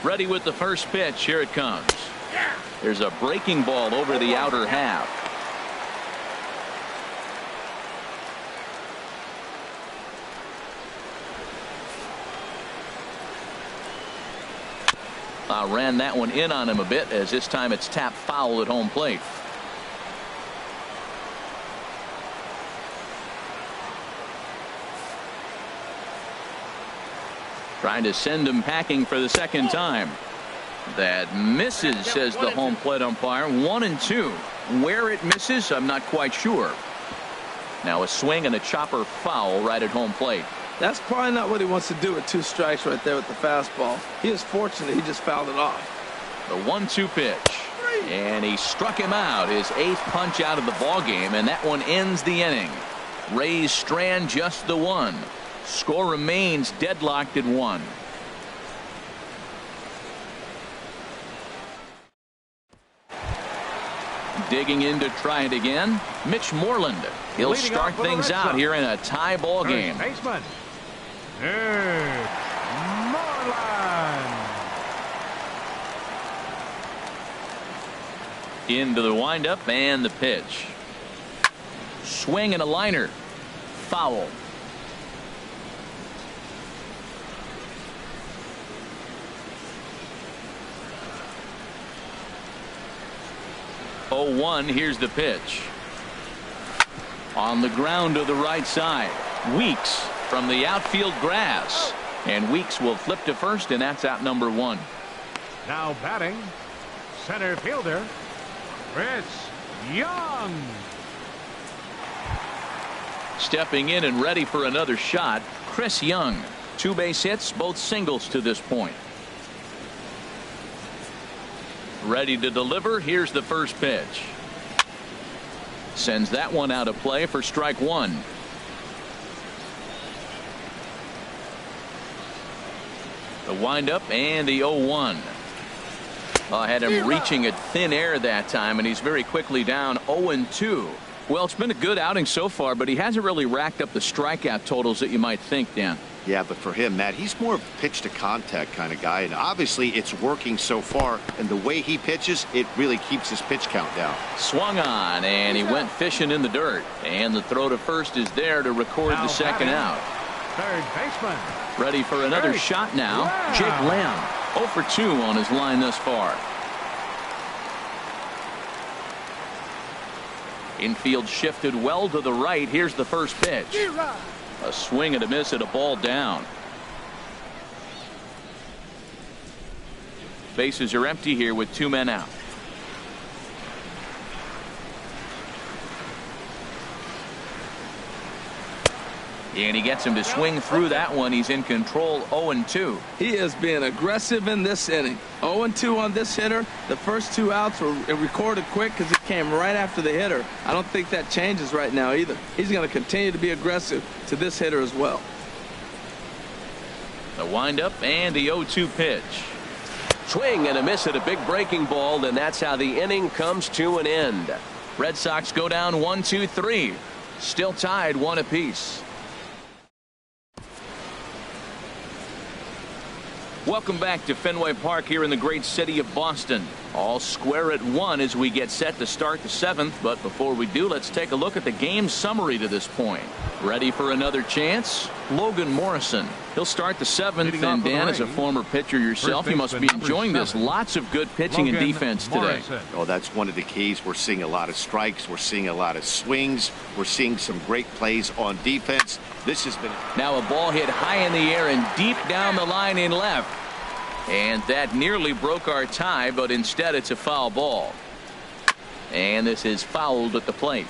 Ready with the first pitch. Here it comes. There's a breaking ball over the outer half. Ran that one in on him a bit, as this time it's tapped foul at home plate. Trying to send him packing for the second time. That misses, says the home plate umpire. 1-2. Where it misses, I'm not quite sure. Now a swing and a chopper foul right at home plate. That's probably not what he wants to do with 2 strikes right there with the fastball. He is fortunate he just fouled it off. The 1-2 pitch. And he struck him out. His 8th punch out of the ball game, and that one ends the inning. Rays strand just the 1. Score remains deadlocked at 1. Digging in to try it again, Mitch Moreland. He'll Leading start off for the things Red out Sox. here in a tie ball First game. baseman, Mitch Moreland. Into the windup and the pitch. Swing and a liner. Foul. Oh, 1. Here's the pitch. On the ground to the right side. Weeks from the outfield grass. And Weeks will flip to first, and that's out number 1. Now batting, center fielder, Chris Young. Stepping in and ready for another shot, Chris Young. 2 base hits, both singles to this point. Ready to deliver. Here's the first pitch. Sends that one out of play for strike 1. The windup and the 0-1. Had him reaching at thin air that time, and he's very quickly down 0-2. Well, it's been a good outing so far, but he hasn't really racked up the strikeout totals that you might think, Dan. Yeah, but for him, Matt, he's more of a pitch to contact kind of guy, and obviously it's working so far, and the way he pitches, it really keeps his pitch count down. Swung on, and he went fishing in the dirt, and the throw to first is there to record Now the second batting, out. third baseman, Ready for another shot now. Lamb. Jake Lamb, 0 for 2 on his line thus far. Infield shifted well to the right. Here's the first pitch. A swing and a miss at a ball down. Bases are empty here with 2 men out. And he gets him to swing through that one. He's in control. 0-2. He is being aggressive in this inning. 0-2 on this hitter. The first 2 outs were recorded quick because it came right after the hitter. I don't think that changes right now either. He's going to continue to be aggressive to this hitter as well. The windup and the 0-2 pitch. Swing and a miss at a big breaking ball, and that's how the inning comes to an end. Red Sox go down 1-2-3. Still tied 1 apiece. Welcome back to Fenway Park here in the great city of Boston. All square at 1 as we get set to start the 7th. But before we do, let's take a look at the game summary to this point. Ready for another chance? Logan Morrison. He'll start the 7th. Leading off And for the Dan, as a Rays, former pitcher yourself, you must be baseman, number enjoying this. 7, Lots of good pitching and Logan defense today. Morrison. Oh, that's one of the keys. We're seeing a lot of strikes. We're seeing a lot of swings. We're seeing some great plays on defense. This has been... Now a ball hit high in the air and deep down the line in left. And that nearly broke our tie, but instead it's a foul ball. And this is fouled at the plate.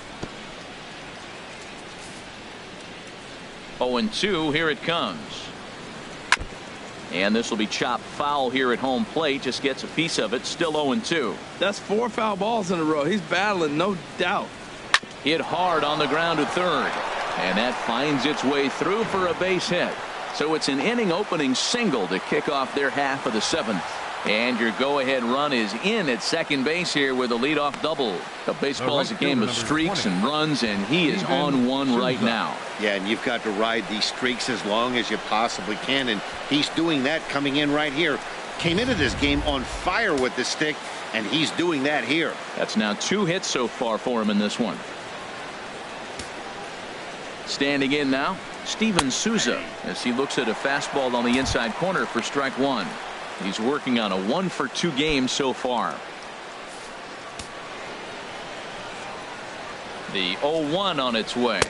0-2. Here it comes. And this will be chopped foul here at home plate. Just gets a piece of it. Still 0-2. That's 4 foul balls in a row. He's battling, no doubt. Hit hard on the ground to third. And that finds its way through for a base hit. So it's an inning opening single to kick off their half of the 7th. And your go-ahead run is in at second base here with a leadoff double. The baseball is a game of streaks and runs, and he is on one right now. Yeah, and you've got to ride these streaks as long as you possibly can, and he's doing that coming in right here. Came into this game on fire with the stick, and he's doing that here. That's now 2 hits so far for him in this one. Standing in now, Steven Souza, as he looks at a fastball on the inside corner for strike 1. He's working on a 1-for-2 game so far. The 0-1 on its way.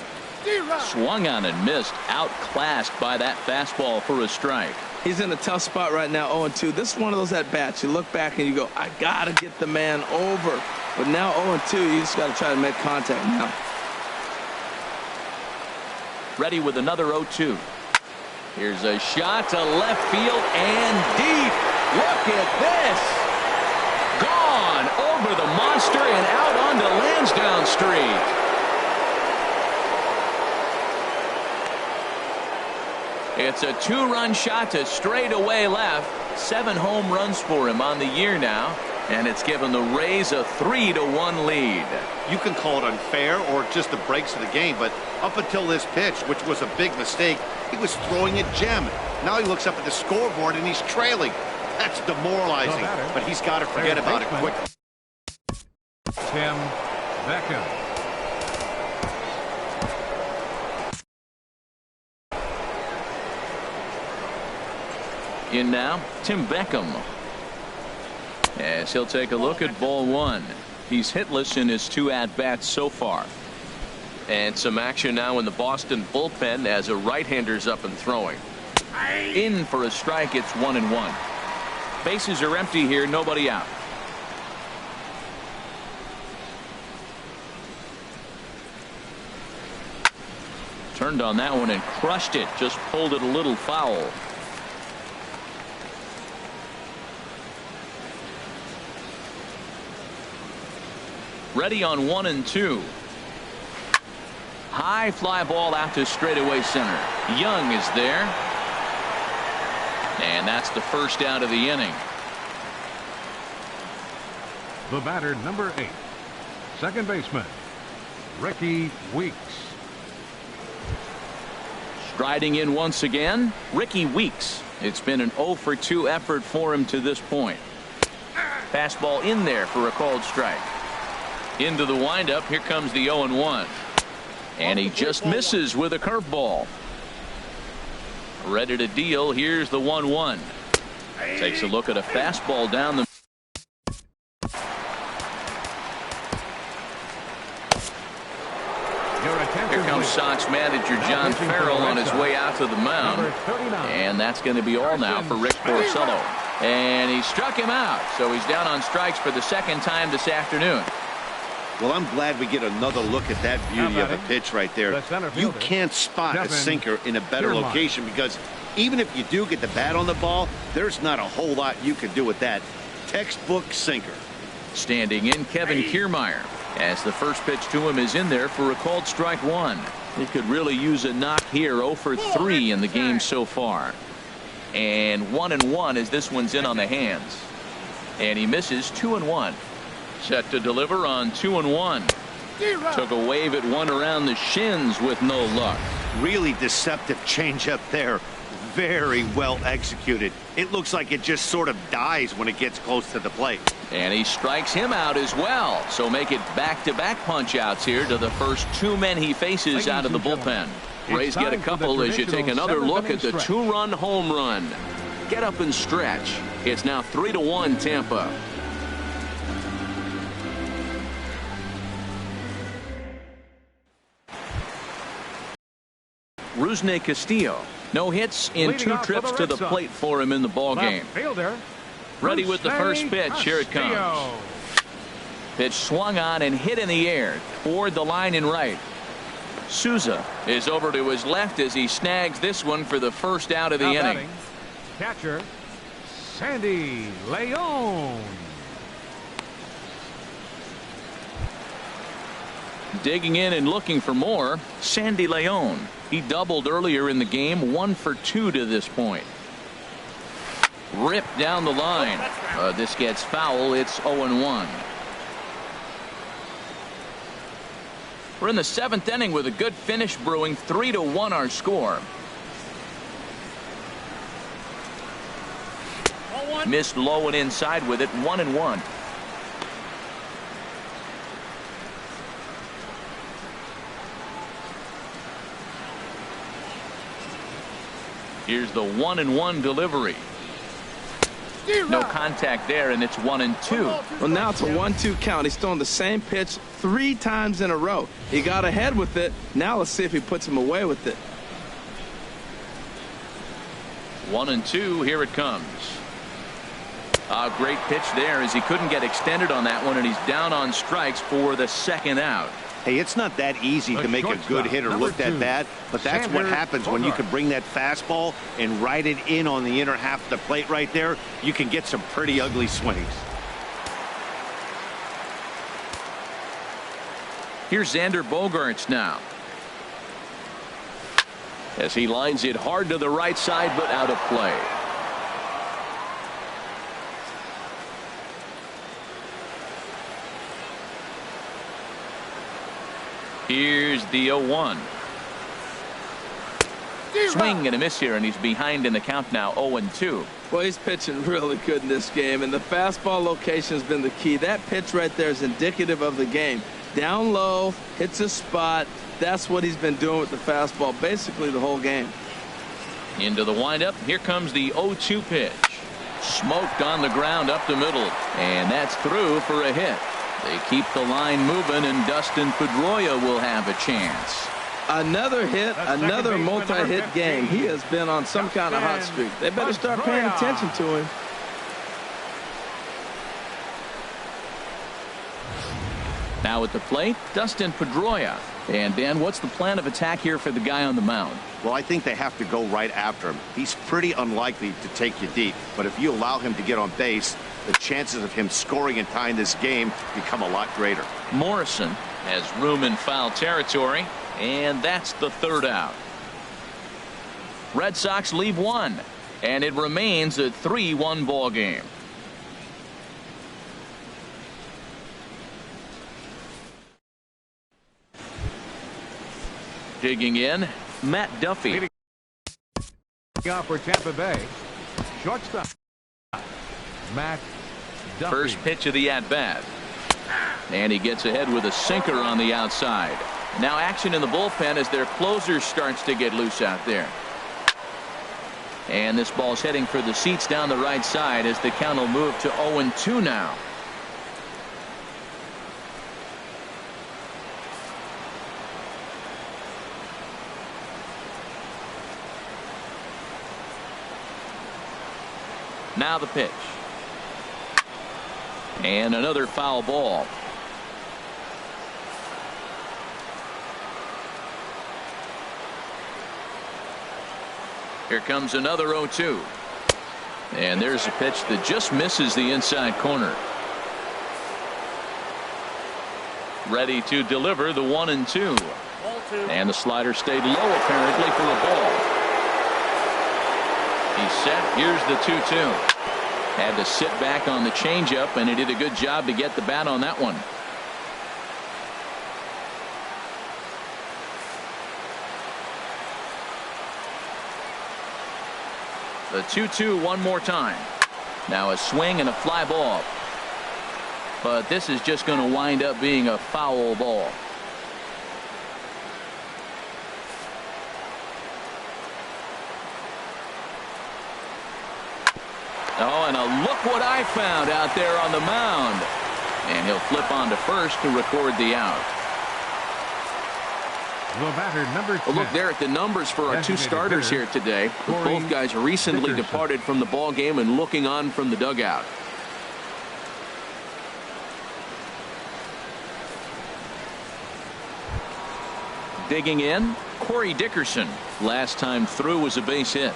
Swung on and missed. Outclassed by that fastball for a strike. He's in a tough spot right now, 0-2. This is one of those at-bats. You look back and you go, I got to get the man over. But now 0-2, you just got to try to make contact now. Ready with another 0-2. Here's a shot to left field and deep. Look at this. Gone over the monster and out onto Lansdowne Street. It's a 2-run shot to straightaway left. 7 home runs for him on the year now. And it's given the Rays a 3-1 lead. You can call it unfair or just the breaks of the game, but up until this pitch, which was a big mistake, he was throwing a gem. Now he looks up at the scoreboard and he's trailing. That's demoralizing, but he's got to forget about it quickly. Tim Beckham. In now, Tim Beckham. As he'll take a look at ball 1. He's hitless in his 2 at-bats so far. And some action now in the Boston bullpen as a right-hander's up and throwing. In for a strike. It's 1-1. Bases are empty here. Nobody out. Turned on that one and crushed it. Just pulled it a little foul. Ready on 1-2. High fly ball out to straightaway center. Young is there. And that's the first out of the inning. The batter, number 8. Second baseman, Ricky Weeks. Striding in once again, Ricky Weeks. It's been an 0-for-2 effort for him to this point. Fastball in there for a called strike. Into the windup. Here comes the 0-1. And he just misses with a curveball. Ready to deal. Here's the 1-1. Takes a look at a fastball down the. Here comes Sox manager John Farrell on his way out to the mound. And that's going to be all now for Rick Porcello. And he struck him out. So he's down on strikes for the 2nd time this afternoon. Well, I'm glad we get another look at that beauty of a pitch right there. You can't spot a sinker in a better location because even if you do get the bat on the ball, there's not a whole lot you can do with that. Textbook sinker. Standing in, Kevin Kiermaier, as the first pitch to him is in there for a called strike 1. He could really use a knock here. 0-for-3 in the game so far. And 1-1 as this one's in on the hands. And he misses. 2-1. Set to deliver on 2-1. Took a wave at one around the shins with no luck. Really deceptive changeup there. Very well executed. It looks like it just sort of dies when it gets close to the plate. And he strikes him out as well. So make it back-to-back punch-outs here to the first 2 men he faces out of the bullpen. Rays get a couple as you take another look at the 2-run home run. Get up and stretch. It's now 3-1 Tampa. Rusney Castillo. No hits in 2 trips to the plate for him in the ballgame. Ready with the first pitch. Here it comes. Pitch swung on and hit in the air toward the line and right. Souza is over to his left as he snags this one for the first out of the inning. Batting, catcher, Sandy Leon. Digging in and looking for more, Sandy Leon. He doubled earlier in the game, 1 for 2 to this point. Ripped down the line. This gets foul. It's 0-1. We're in the 7th inning with a good finish brewing. 3-1 our score. Missed low and inside with it. 1-1. Here's the 1-1 delivery. No contact there, and it's 1-2. Well, now it's a 1-2 count. He's throwing the same pitch 3 times in a row. He got ahead with it. Now let's see if he puts him away with it. 1-2. Here it comes. A great pitch there as he couldn't get extended on that one, and he's down on strikes for the 2nd out. Hey, it's not that easy to make a good hitter look that bad, but that's what happens when you can bring that fastball and ride it in on the inner half of the plate right there. You can get some pretty ugly swings. Here's Xander Bogaerts now. As he lines it hard to the right side, but out of play. Here's the 0-1. Swing and a miss here, and he's behind in the count now, 0-2. Well, he's pitching really good in this game, and the fastball location has been the key. That pitch right there is indicative of the game. Down low, hits a spot. That's what he's been doing with the fastball basically the whole game. Into the windup. Here comes the 0-2 pitch. Smoked on the ground up the middle, and that's through for a hit. They keep the line moving, and Dustin Pedroia will have a chance. Another hit, another multi-hit game. He has been on some kind of hot streak. They better start paying attention to him. Now at the plate, Dustin Pedroia. And Dan, what's the plan of attack here for the guy on the mound? Well, I think they have to go right after him. He's pretty unlikely to take you deep, but if you allow him to get on base, the chances of him scoring and tying this game become a lot greater. Morrison has room in foul territory, and that's the 3rd out. Red Sox leave 1, and it remains a 3-1 ball game. Digging in, Matt Duffy. Off for Tampa Bay. Shortstop. Matt Duffy. First pitch of the at-bat. And he gets ahead with a sinker on the outside. Now action in the bullpen as their closer starts to get loose out there. And this ball's heading for the seats down the right side as the count will move to 0-2 now. Now the pitch. And another foul ball. Here comes another 0-2. And there's a pitch that just misses the inside corner. Ready to deliver the 1-2. And the slider stayed low apparently for a ball. He's set. Here's the 2-2. Had to sit back on the changeup, and he did a good job to get the bat on that one. The 2-2 one more time. Now a swing and a fly ball. But this is just going to wind up being a foul ball. Oh, and look what I found out there on the mound. And he'll flip on to first to record the out. The batter, number 10. Well, look there at the numbers for our 2 starters here today. Both guys recently departed from the ball game and looking on from the dugout. Digging in, Corey Dickerson. Last time through was a base hit.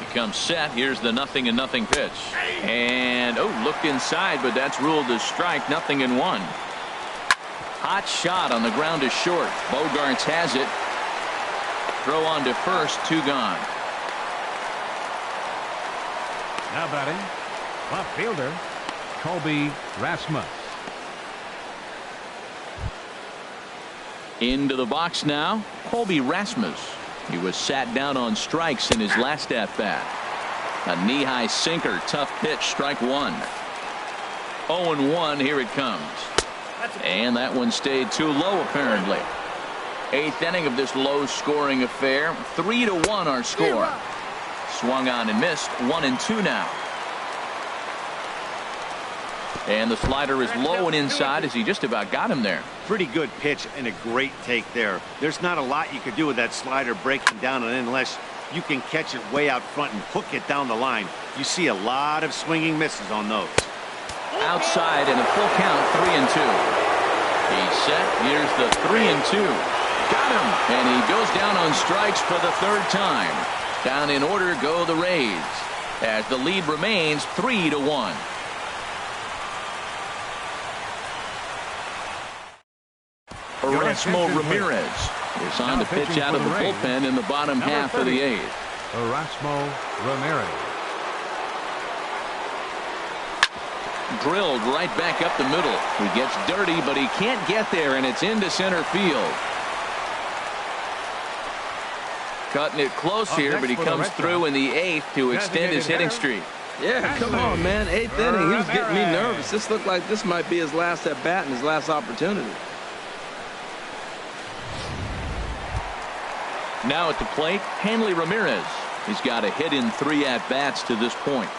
He comes set. Here's the 0-0 pitch. And, looked inside, but that's ruled as strike. 0-1. Hot shot on the ground is short. Bogarts has it. Throw on to first. 2 gone. Now batting, left fielder, Colby Rasmus. Into the box now, Colby Rasmus. He was sat down on strikes in his last at-bat. A knee-high sinker, tough pitch, strike 1. 0-1, here it comes. And that one stayed too low, apparently. 8th inning of this low-scoring affair. 3-1 our score. Swung on and missed. 1-2 now. And the slider is low and inside as he just about got him there. Pretty good pitch and a great take there. There's not a lot you could do with that slider breaking down and in unless you can catch it way out front and hook it down the line. You see a lot of swinging misses on those. Outside and a full count. 3-2. He's set. Here's the 3-2. Got him. And he goes down on strikes for the 3rd time. Down in order go the Rays as the lead remains 3-1. Erasmo Ramirez is on to pitch out of the bullpen in the bottom half of the 8th. Erasmo Ramirez. Drilled right back up the middle. He gets dirty, but he can't get there, and it's into center field. Cutting it close here, but he comes through in the 8th to extend his hitting streak. Yeah, come on, man. 8th inning. He was getting me nervous. This looked like this might be his last at bat and his last opportunity. Now at the plate, Hanley Ramirez. He's got a hit in 3 at-bats to this point.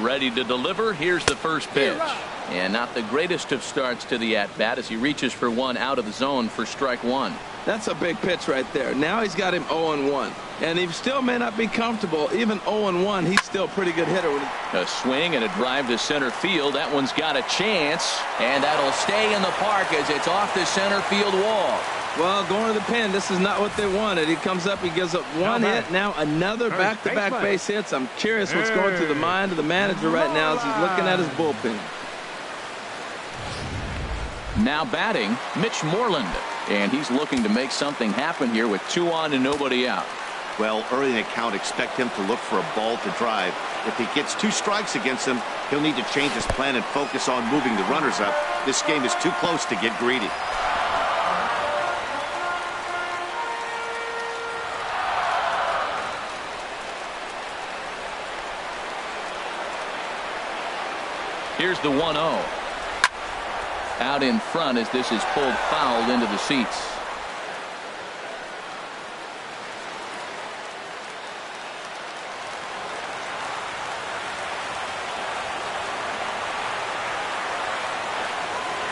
Ready to deliver. Here's the first pitch. And not the greatest of starts to the at-bat as he reaches for one out of the zone for strike 1. That's a big pitch right there. Now he's got him 0-1. And he still may not be comfortable. Even 0-1, he's still a pretty good hitter. A swing and a drive to center field. That one's got a chance. And that'll stay in the park as it's off the center field wall. Well, going to the pen, this is not what they wanted. He comes up, he gives up one hit, now another back-to-back base hits. I'm curious what's going through the mind of the manager right now as he's looking at his bullpen. Now batting, Mitch Moreland. And he's looking to make something happen here with 2 on and nobody out. Well, early in the count, expect him to look for a ball to drive. If he gets 2 strikes against him, he'll need to change his plan and focus on moving the runners up. This game is too close to get greedy. Here's the 1-0. Out in front as this is pulled foul into the seats.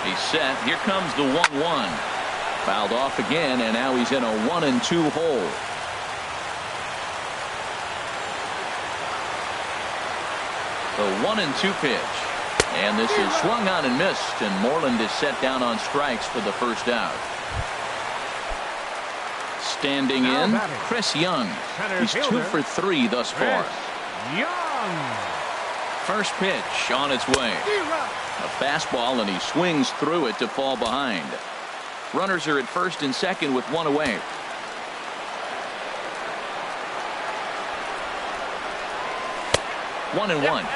He's set. Here comes the 1-1. Fouled off again, and now he's in a 1-2 hole. The 1-2 pitch. And this is swung on and missed, and Moreland is set down on strikes for the first out. Standing in, Chris Young. He's 2 for 3 thus far. Young. First pitch on its way. A fastball, and he swings through it to fall behind. Runners are at first and second with 1 away. One and one.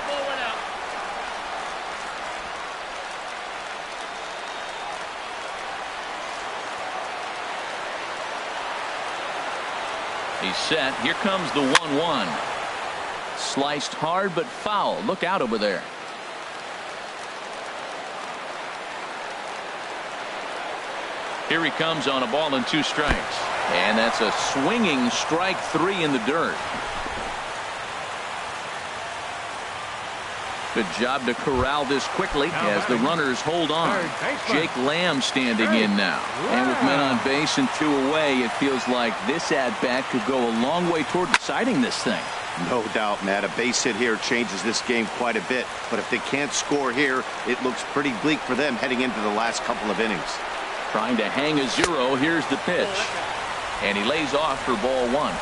He's set. Here comes the 1-1. Sliced hard but foul. Look out over there. Here he comes on a ball and 2 strikes. And that's a swinging strike 3 in the dirt. Good job to corral this quickly as the runners hold on. Jake Lamb standing in now. And with men on base and 2 away, it feels like this at-bat could go a long way toward deciding this thing. No doubt, Matt. A base hit here changes this game quite a bit. But if they can't score here, it looks pretty bleak for them heading into the last couple of innings. Trying to hang a 0. Here's the pitch. And he lays off for ball 1.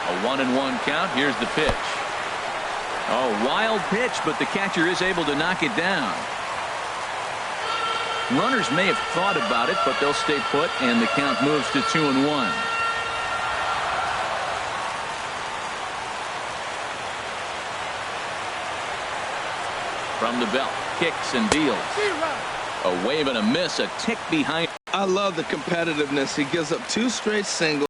A 1-1 count. Here's the pitch. Oh, wild pitch, but the catcher is able to knock it down. Runners may have thought about it, but they'll stay put, and the count moves to 2-1. From the belt, kicks and deals. A wave and a miss, a tick behind. I love the competitiveness. He gives up 2 straight singles,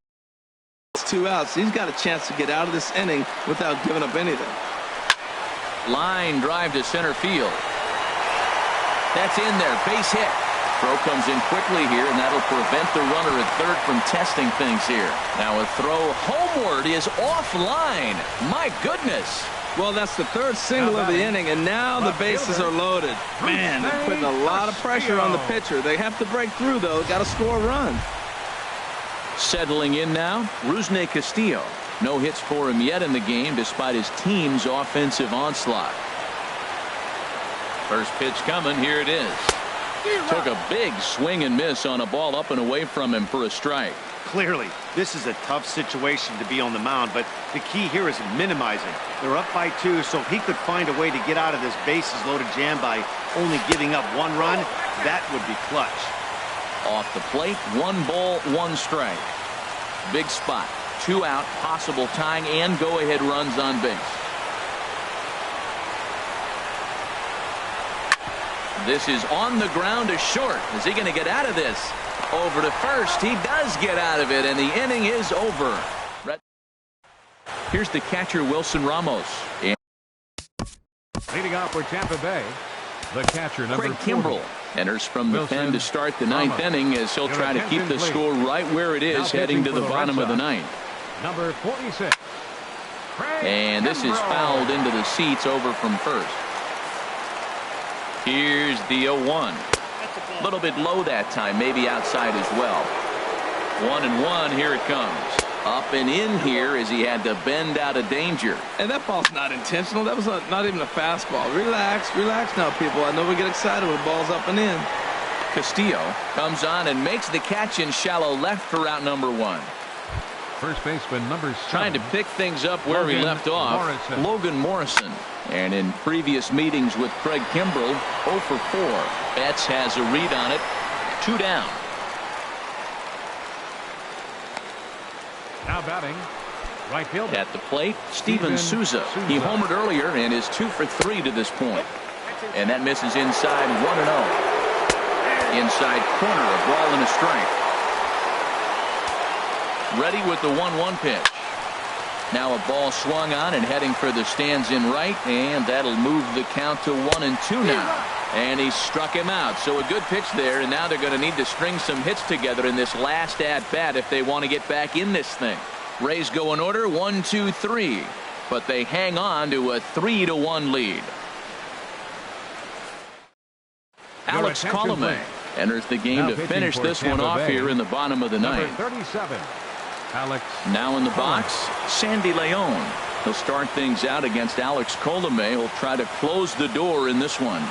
2 outs. He's got a chance to get out of this inning without giving up anything. Line drive to center field. That's in there, base hit. Throw comes in quickly here, and that'll prevent the runner at third from testing things here. Now a throw homeward is offline. My goodness. Well, that's the 3rd single of the inning, and now the bases are loaded. Man, they're putting a lot of pressure on the pitcher. They have to break through, though. Got to score a run. Settling in now, Rusney Castillo. No hits for him yet in the game, despite his team's offensive onslaught. First pitch coming. Here it is. Took a big swing and miss on a ball up and away from him for a strike. Clearly, this is a tough situation to be on the mound, but the key here is minimizing. They're up by 2, so if he could find a way to get out of this bases-loaded jam by only giving up 1 run, that would be clutch. Off the plate, 1 ball, 1 strike. Big spot. 2 out, possible tying and go-ahead runs on base. This is on the ground to short. Is he going to get out of this? Over to first. He does get out of it, and the inning is over. Here's the catcher, Wilson Ramos. And leading off for Tampa Bay, the catcher, number Craig Kimbrell enters from the pen to start the 9th inning as he'll try to keep the score right where it is heading to the bottom of the 9th. Number 46. And this is fouled into the seats over from first. Here's the 0-1. A little bit low that time, maybe outside as well. 1-1. Here it comes. Up and in here as he had to bend out of danger. And that ball's not intentional. That was not even a fastball. Relax, relax now, people. I know we get excited when ball's up and in. Castillo comes on and makes the catch in shallow left for out number 1. First baseman number 7. Trying to pick things up where we left off. Morrison. Logan Morrison. And in previous meetings with Craig Kimbrell, 0 for 4. Betts has a read on it. 2 down. Now batting, right fielder. At the plate, Steven Souza. He homered earlier and is 2 for 3 to this point. And that misses inside 1-0. Inside corner, a ball and a strike. Ready with the 1-1 pitch. Now a ball swung on and heading for the stands in right, and that'll move the count to 1-2 now. And he struck him out. So a good pitch there, and now they're going to need to string some hits together in this last at-bat if they want to get back in this thing. Rays go in order, 1, 2, 3. But they hang on to a 3-1 lead. Alex Colomé enters the game to finish this one off here in the bottom of the 9th. 37. Alex. Now in the box, Sandy Leon. He'll start things out against Alex Colomé. He'll try to close the door in this one.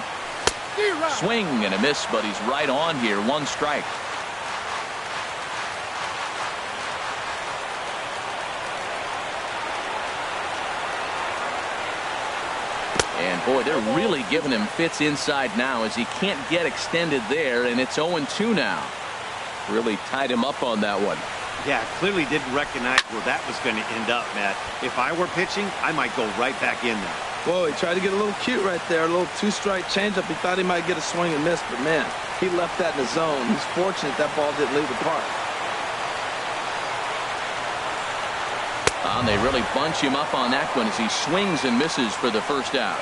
Swing and a miss, but he's right on here. 1 strike. And boy, they're really giving him fits inside now as he can't get extended there, and it's 0-2 now. Really tied him up on that one. Yeah, clearly didn't recognize where that was going to end up, Matt. If I were pitching, I might go right back in there. Whoa, he tried to get a little cute right there. A little 2-strike changeup. He thought he might get a swing and miss, but man, he left that in the zone. He's fortunate that ball didn't leave the park. And they really bunch him up on that one as he swings and misses for the first out.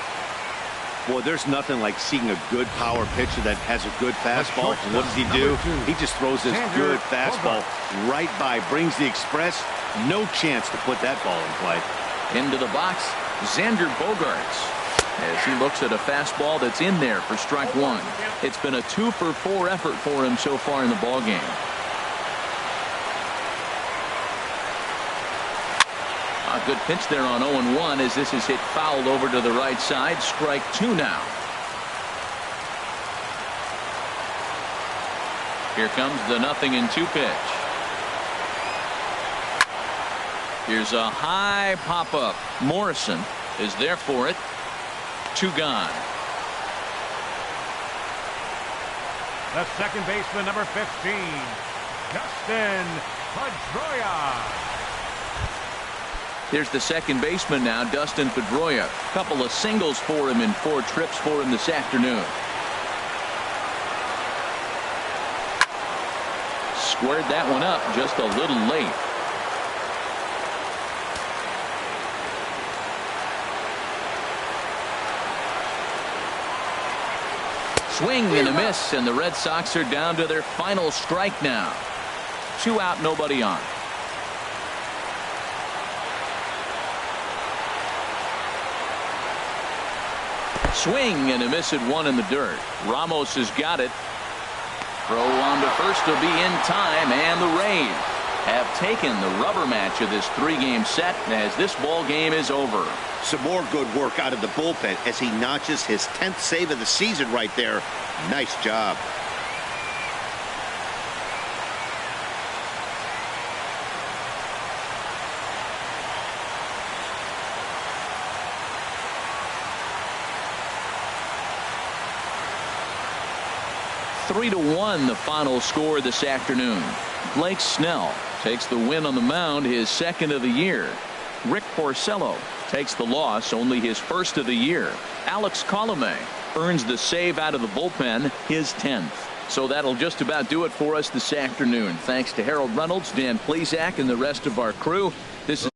Boy, there's nothing like seeing a good power pitcher that has a good fastball. And what does he do? He just throws this good fastball right by, brings the express. No chance to put that ball in play. Into the box, Xander Bogaerts, as he looks at a fastball that's in there for strike one. It's been a 2-for-4 effort for him so far in the ball game. A good pitch there on 0-1 as this is hit fouled over to the right side. Strike two now. Here comes the 0-2 pitch. Here's a high pop-up. Morrison is there for it. Two gone. The second baseman, number 15, Dustin Pedroia. Here's the second baseman now, Dustin Pedroia. Couple of singles for him and 4 trips for him this afternoon. Squared that one up just a little late. Swing and a miss, and the Red Sox are down to their final strike now. 2 out, nobody on. Swing and a miss at 1 in the dirt. Ramos has got it. Throw on to first will be in time, and the Rays have taken the rubber match of this 3-game set as this ball game is over. Some more good work out of the bullpen as he notches his 10th save of the season right there. Nice job. Three to 1 the final score this afternoon. Blake Snell takes the win on the mound, his 2nd of the year. Rick Porcello takes the loss, only his 1st of the year. Alex Colomé earns the save out of the bullpen, his 10th. So that'll just about do it for us this afternoon. Thanks to Harold Reynolds, Dan Plesac, and the rest of our crew. This is